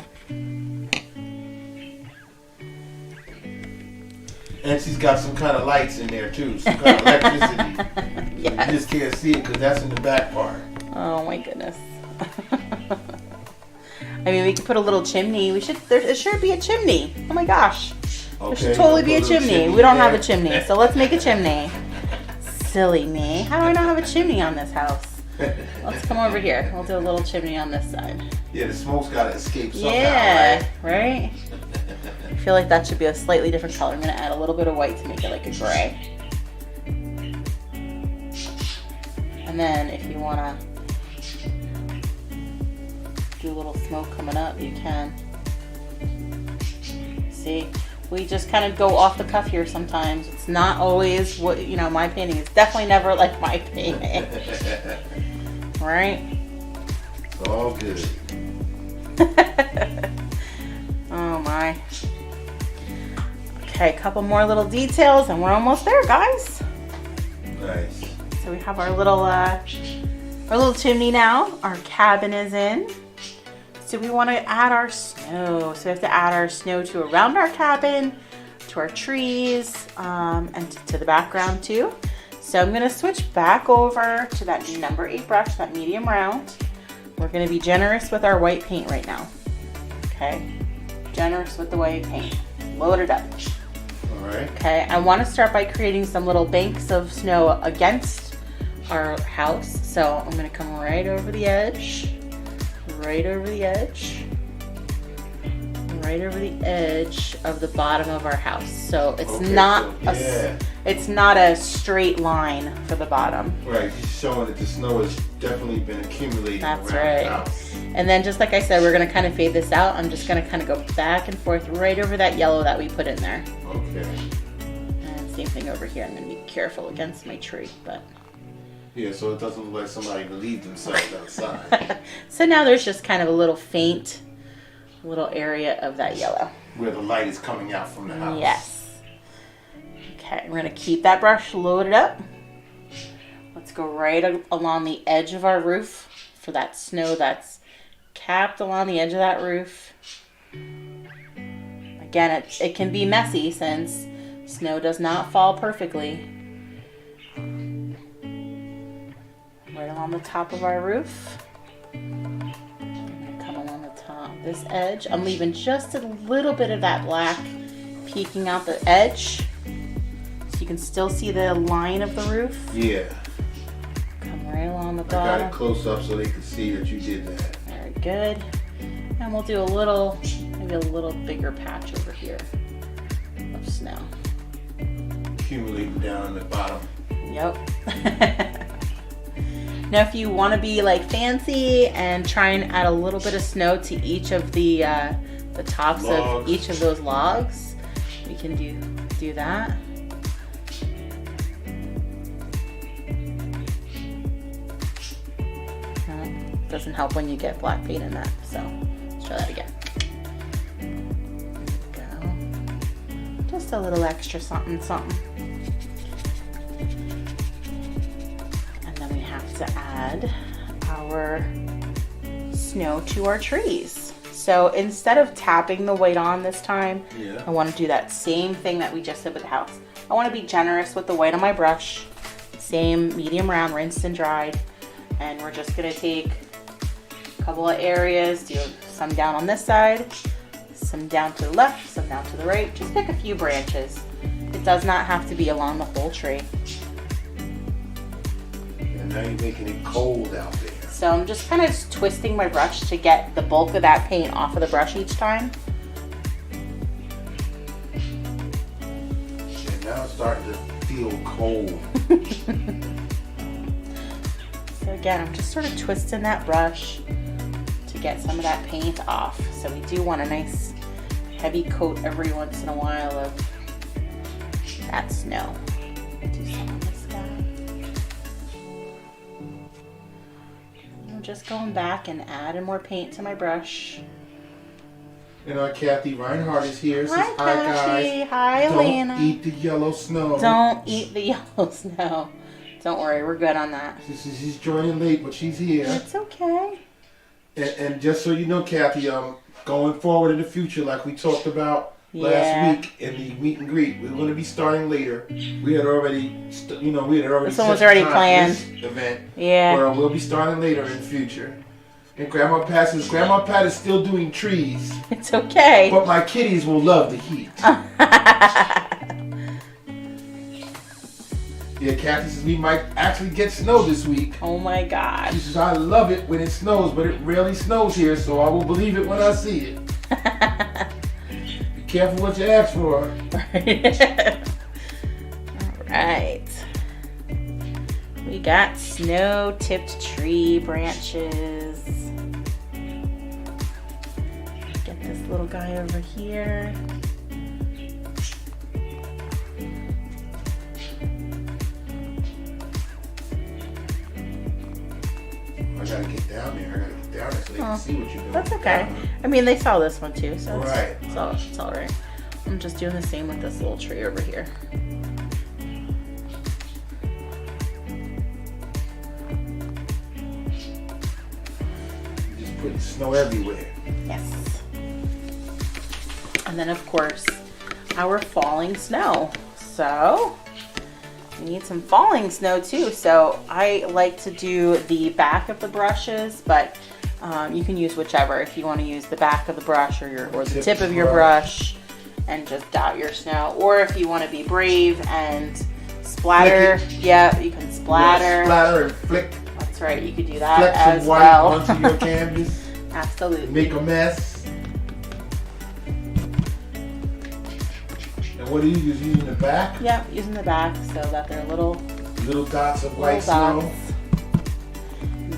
And she's got some kind of lights in there too. Some kind of electricity. Yes. You just can't see it because that's in the back part. Oh my goodness. I mean, we could put a little chimney. There should be a chimney. Oh my gosh. Okay, there should totally be a chimney. We don't have a chimney, there. so let's make a chimney. Silly me. How do I not have a chimney on this house? Let's come over here. We'll do a little chimney on this side. Yeah, the smoke's got to escape somehow, yeah, right? I feel like that should be a slightly different color. I'm going to add a little bit of white to make it like a gray. And then if you want to do a little smoke coming up, you can. See? We just kind of go off the cuff here sometimes. It's not always what, my painting is definitely never like my painting. Right? It's all good. Oh my. Okay, a couple more little details and we're almost there, guys. Nice. So we have our little chimney now. Our cabin is in. So we want to add our snow. So we have to add our snow to around our cabin, to our trees, and to the background too. So I'm going to switch back over to that number 8 brush, that medium round. We're going to be generous with our white paint right now. Okay, generous with the white paint. Load it up. All right. Okay, I want to start by creating some little banks of snow against our house. So I'm going to come right over the edge. Right over the edge, right over the edge of the bottom of our house. So it's Okay, not so, yeah. it's not a straight line for the bottom. Right, he's showing that the snow has definitely been accumulating That's around right. the house. And then just like I said, we're gonna kind of fade this out. I'm just gonna kind of go back and forth right over that yellow that we put in there. Okay. And same thing over here. I'm gonna be careful against my tree, but. Yeah, so it doesn't look like somebody relieved themselves outside. So now there's just kind of a little faint little area of that yellow. Where the light is coming out from the house. Yes. Okay, we're gonna keep that brush loaded up. Let's go right along the edge of our roof for that snow that's capped along the edge of that roof. Again, it can be messy since snow does not fall perfectly. Right along the top of our roof. I'm gonna come along the top, this edge. I'm leaving just a little bit of that black peeking out the edge, so you can still see the line of the roof. Yeah. Come right along the I bottom. got it close up so they can see that you did that. Very good. And we'll do a little, maybe a little bigger patch over here of snow. Accumulating down in the bottom. Yep. Now, if you want to be like fancy and try and add a little bit of snow to each of the tops of each of those logs, we can do that. Doesn't help when you get black paint in that, so let's try that again. There we go. Just a little extra something, something. And then we have to add our snow to our trees. So instead of tapping the white on this time, I want to do that same thing that we just did with the house. I want to be generous with the white on my brush. Same medium round, rinsed and dried. And we're just going to take a couple of areas, do some down on this side, some down to the left, some down to the right. Just pick a few branches. It does not have to be along the whole tree. And now you're making it cold out there. So I'm just kind of twisting my brush to get the bulk of that paint off of the brush each time. And now it's starting to feel cold. So again, I'm just sort of twisting that brush to get some of that paint off. So we do want a nice heavy coat every once in a while of that snow. Do some on this guy. I'm just going back and adding more paint to my brush. And our Kathy Reinhardt is here. Says, Hi, hi Kathy. guys. Hi, Elena. Don't eat the yellow snow. Don't eat the yellow snow. Don't worry, we're good on that. She's joining late, but she's here. It's okay. And just so you know, Kathy, going forward in the future, like we talked about last week in the meet and greet, we're going to be starting later. We had already, This one was already planned. This event. Yeah. Where we'll be starting later in the future. And Grandma Pat is still doing trees. It's okay. But my kitties will love the heat. Yeah, Kathy says we might actually get snow this week. Oh my God. She says, I love it when it snows, but it rarely snows here, so I will believe it when I see it. Be careful what you ask for. Alright. We got snow-tipped tree branches. Get this little guy over here. I gotta get down there so they can see what you're doing. That's okay. I mean, they saw this one too, so Right. it's all right. I'm just doing the same with this little tree over here. Just putting snow everywhere. Yes. And then, of course, our falling snow. So we need some falling snow too. So I like to do the back of the brushes, but you can use whichever. If you want to use the back of the brush or the tip of your brush and just dot your snow, or if you want to be brave and splatter, yeah, you can splatter. Splatter and flick. That's right. You could do that Fleck as some white well. onto your canvas. Absolutely. Make a mess. And what are you using the back? Yep, using the back so that they're little dots of white dots. snow.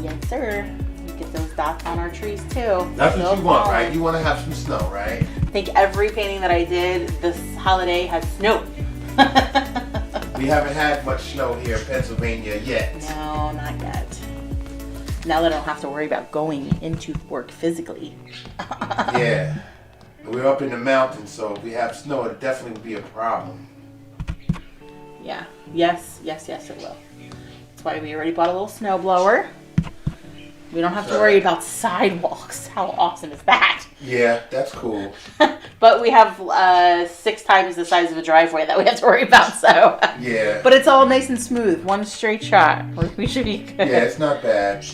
Yes, sir. We get those dots on our trees too. That's what you want, fun. right? You want to have some snow, right? I think every painting that I did this holiday had snow. We haven't had much snow here in Pennsylvania yet. No, not yet. Now that I don't have to worry about going into work physically. Yeah. We're up in the mountains, so if we have snow, it definitely would be a problem. Yeah. Yes, it will. That's why we already bought a little snow blower. We don't have to worry about sidewalks. How awesome is that? Yeah, that's cool. But we have 6 times the size of a driveway that we have to worry about, so. Yeah. But it's all nice and smooth. One straight shot. We should be good. Yeah, it's not bad.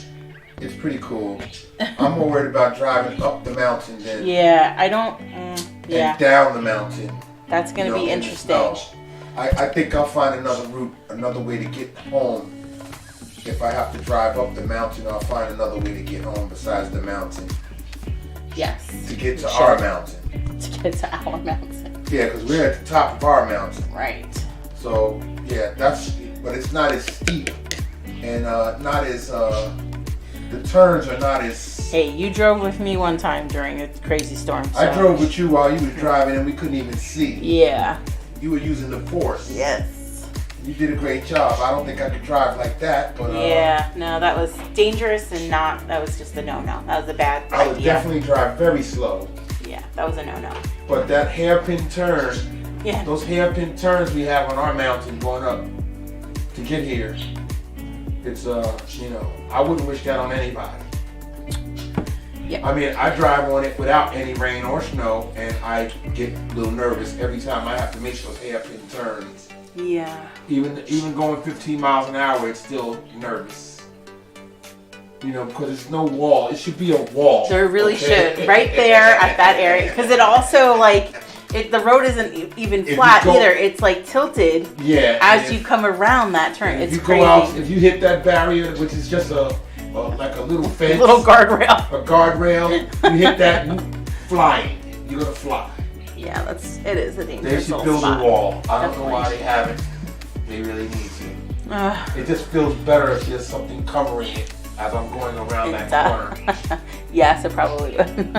It's pretty cool. I'm more worried about driving up the mountain than Yeah, I don't. Yeah. and down the mountain. That's going to be in the interesting. snow. I think I'll find another route, another way to get home. If I have to drive up the mountain, I'll find another way to get home besides the mountain. Yes. To get to our mountain. To get to our mountain. Yeah, because we're at the top of our mountain. Right. So, yeah, but it's not as steep. And not as, the turns are not as... Hey, you drove with me one time during a crazy storm. So. I drove with you while you were driving and we couldn't even see. Yeah. You were using the force. Yes. You did a great job. I don't think I could drive like that, but... Yeah, no, that was dangerous and that was just a no-no. That was a bad idea. I would definitely drive very slow. Yeah, that was a no-no. But that hairpin turn, Yeah. those hairpin turns we have on our mountain going up to get here, it's, I wouldn't wish that on anybody. Yeah. I mean, I drive on it without any rain or snow, and I get a little nervous every time I have to make those hairpin turns. Yeah. Even going 15 miles an hour, it's still nervous. Because there's no wall. It should be a wall. There really should. Right there at that area. Because it also, the road isn't even flat either. It's tilted as you come around that turn. It's crazy. If you hit that barrier, which is just like a little fence. A little guardrail. A guardrail. You hit that, flying. You're going to fly. Yeah, it is a dangerous They should build a wall. I don't know why they haven't. They really need to. It just feels better if there's something covering it as I'm going around that corner. Yes, it probably would.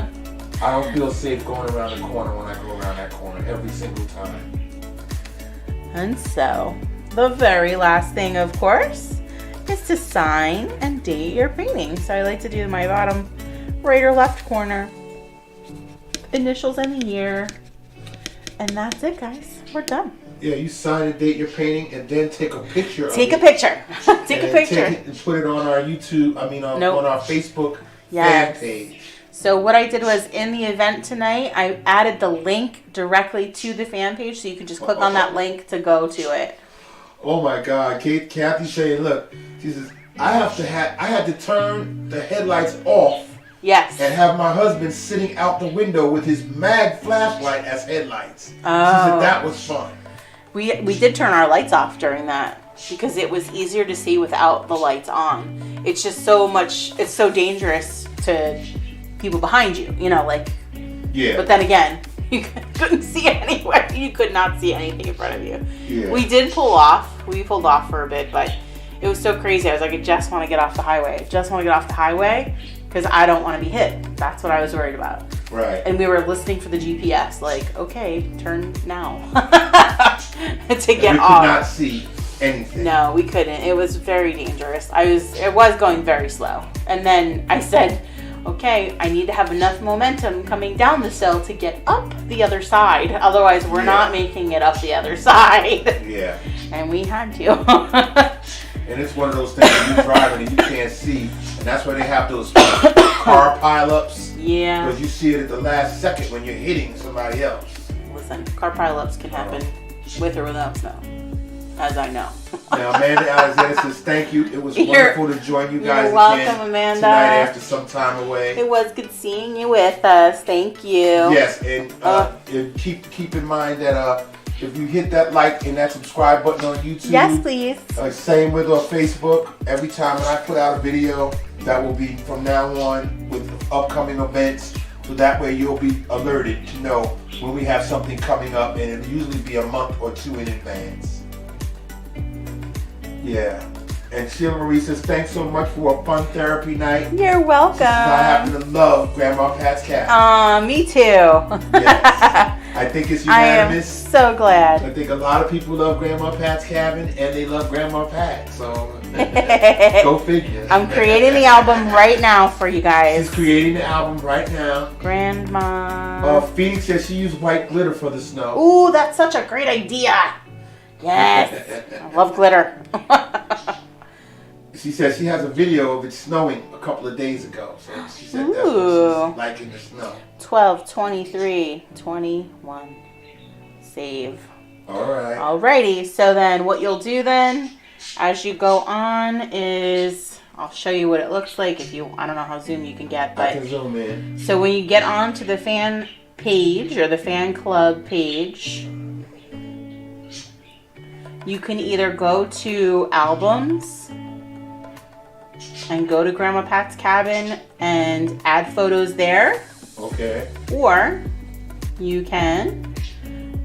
I don't feel safe going around the corner when I go around that corner every single time. And so, the very last thing, of course, is to sign and date your painting. So I like to do my bottom right or left corner, initials and the year, and that's it, guys. We're done. Yeah, you sign and date your painting and then take a picture Take a picture. Take a picture. Take it and put it on our YouTube, on our Facebook fan page. So what I did was, in the event tonight, I added the link directly to the fan page, so you can just click on that link to go to it. Oh my God, Kathy's saying, look, she says, I had to turn the headlights off. Yes. And have my husband sitting out the window with his mag flashlight as headlights. Oh. She said that was fun. We did turn our lights off during that because it was easier to see without the lights on. It's just it's so dangerous to people behind you, Yeah. But then again, you couldn't see anywhere. You could not see anything in front of you. Yeah. We did pull off. We pulled off for a bit, but it was so crazy. I was like, I just want to get off the highway. Because I don't want to be hit. That's what I was worried about. Right. And we were listening for the GPS, okay, turn now. To get off. We could not see anything. No, we couldn't. It was very dangerous. It was going very slow. And then I said, okay, I need to have enough momentum coming down the hill to get up the other side. Otherwise, we're not making it up the other side. Yeah. And we had to. And it's one of those things when you're driving and you can't see. And that's why they have those car pileups. Yeah. Because you see it at the last second when you're hitting somebody else. Listen, car pileups can happen with or without snow, as I know. Now, Amanda Alexander says, thank you. It was wonderful to join you guys You're welcome, again Amanda. Tonight after some time away. It was good seeing you with us. Thank you. Yes, and keep in mind that if you hit that like and that subscribe button on YouTube. Yes, please. Same with Facebook. Every time when I put out a video, that will be from now on with upcoming events So that way you'll be alerted to know when we have something coming up, and it'll usually be a month or two in advance. Yeah. And Sheila Marie says, thanks so much for a fun therapy night. You're welcome. I happen to love Grandma Pat's cabin. Me too. Yes. I think it's unanimous. I am so glad. I think a lot of people love Grandma Pat's cabin, and they love Grandma Pat. So go figure. I'm creating the album right now for you guys. She's creating the album right now. Grandma. Phoenix says she used white glitter for the snow. Ooh, that's such a great idea. Yes. I love glitter. She says she has a video of it snowing a couple of days ago. So she said that's what she's liking the snow. 12, 23, 21. Save. Alright. Alrighty. So then what you'll do then as you go on is, I'll show you what it looks like if you, I don't know how zoom you can get, but I can zoom in. So when you get onto the fan page or the fan club page, you can either go to albums and go to Grandma Pat's cabin and add photos there. Okay. Or you can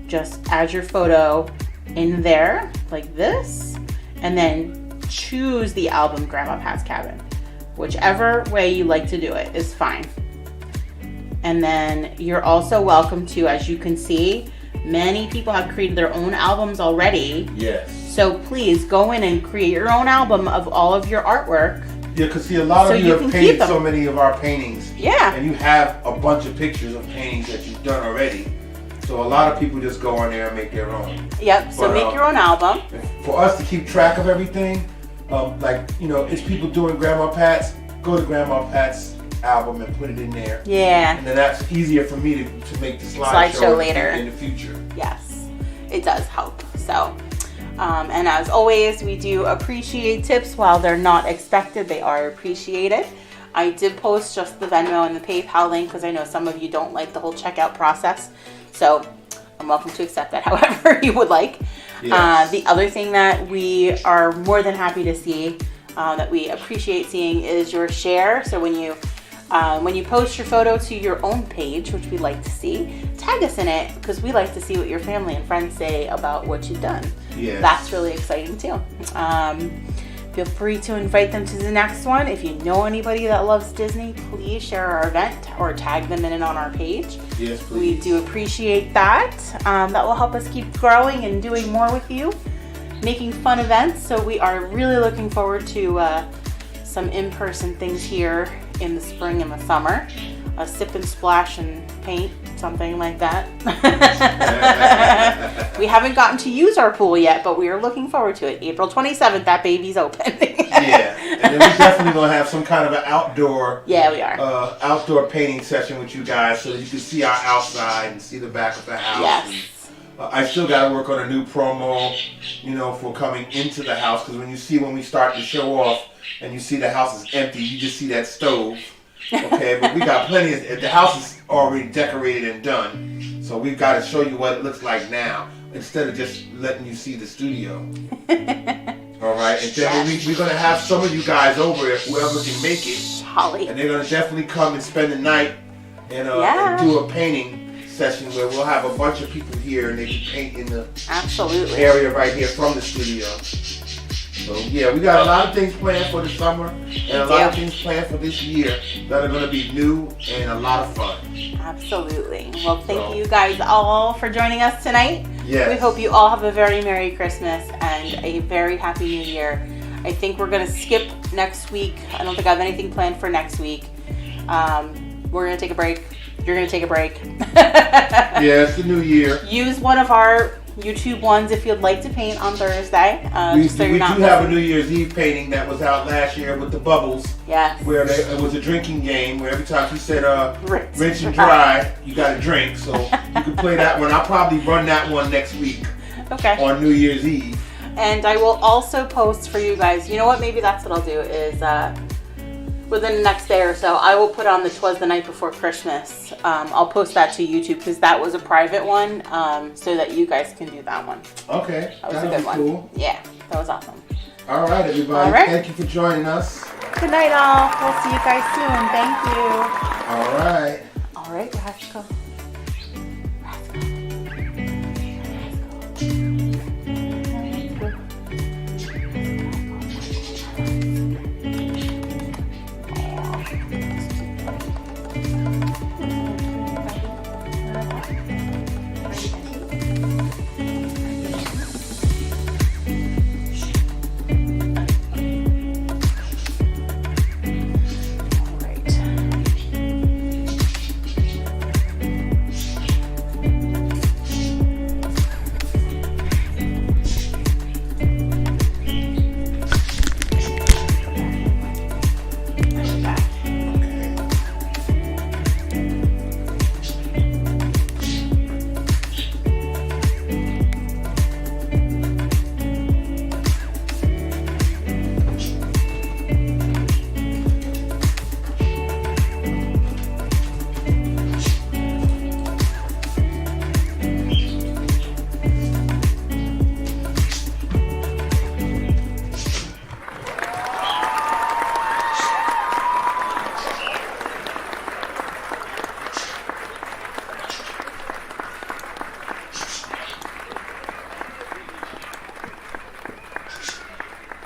just add your photo in there like this and then choose the album Grandma Pat's cabin. Whichever way you like to do it is fine. And then you're also welcome to, as you can see, many people have created their own albums already. Yes. So please go in and create your own album of all of your artwork. Yeah, because see, a lot of you have painted so many of our paintings. Yeah. And you have a bunch of pictures of paintings that you've done already. So a lot of people just go on there and make their own. Yep, so make your own album. For us to keep track of everything, like, you know, it's people doing Grandma Pat's, go to Grandma Pat's album and put it in there. Yeah. And then that's easier for me to make the slideshow later in the future. Yes, it does help. So, and as always, we do appreciate tips. While they're not expected, they are appreciated. I did post just the Venmo and the PayPal link because I know some of you don't like the whole checkout process. So I'm welcome to accept that however you would like. Yes. The other thing that we are more than happy to see, that we appreciate seeing, is your share. So when you post your photo to your own page, which we like to see, tag us in it because we like to see what your family and friends say about what you've done. Yes. That's really exciting too. Feel free to invite them to the next one. If you know anybody that loves Disney, please share our event or tag them in it on our page. Yes, please. We do appreciate that. That will help us keep growing and doing more with you, making fun events. So we are really looking forward to some in-person things here in the spring and the summer. A sip and splash and paint, something like that. We haven't gotten to use our pool yet, but we are looking forward to it. April 27th, that baby's open. Yeah, and then we're definitely going to have some kind of an outdoor outdoor painting session with you guys so that you can see our outside and see the back of the house. Yes. And, I still got to work on a new promo, you know, for coming into the house, because when we start to show off and you see the house is empty, you just see that stove. Okay, but we got plenty of, the house is already decorated and done, so we've got to show you what it looks like now instead of just letting you see the studio. All right, and then we're going to have some of you guys over if whoever can make it. Holly. And they're going to definitely come and spend the night and do a painting session where we'll have a bunch of people here and they can paint in the area right here from the studio. So yeah, we got a lot of things planned for the summer and a lot of things planned for this year that are going to be new and a lot of fun. Absolutely. Well, thank you guys all for joining us tonight. Yes. We hope you all have a very Merry Christmas and a very Happy New Year. I think we're going to skip next week. I don't think I have anything planned for next week. We're going to take a break. You're going to take a break. Yeah, it's the new year. Use one of our YouTube ones if you'd like to paint on Thursday. We do have a New Year's Eve painting that was out last year with the bubbles. Yes. Where it was a drinking game where every time she said rinse and dry, you got to drink. So you can play that one. I'll probably run that one next week. Okay. On New Year's Eve. And I will also post for you guys. You know what? Maybe that's what I'll do is within the next day or so, I will put on the 'Twas the Night Before Christmas. I'll post that to YouTube because that was a private one, so that you guys can do that one. Okay, that was a good one. Cool. Yeah, that was awesome. All right, everybody. All right. Thank you for joining us. Good night, all. We'll see you guys soon. Thank you. All right. All All right, you have to go.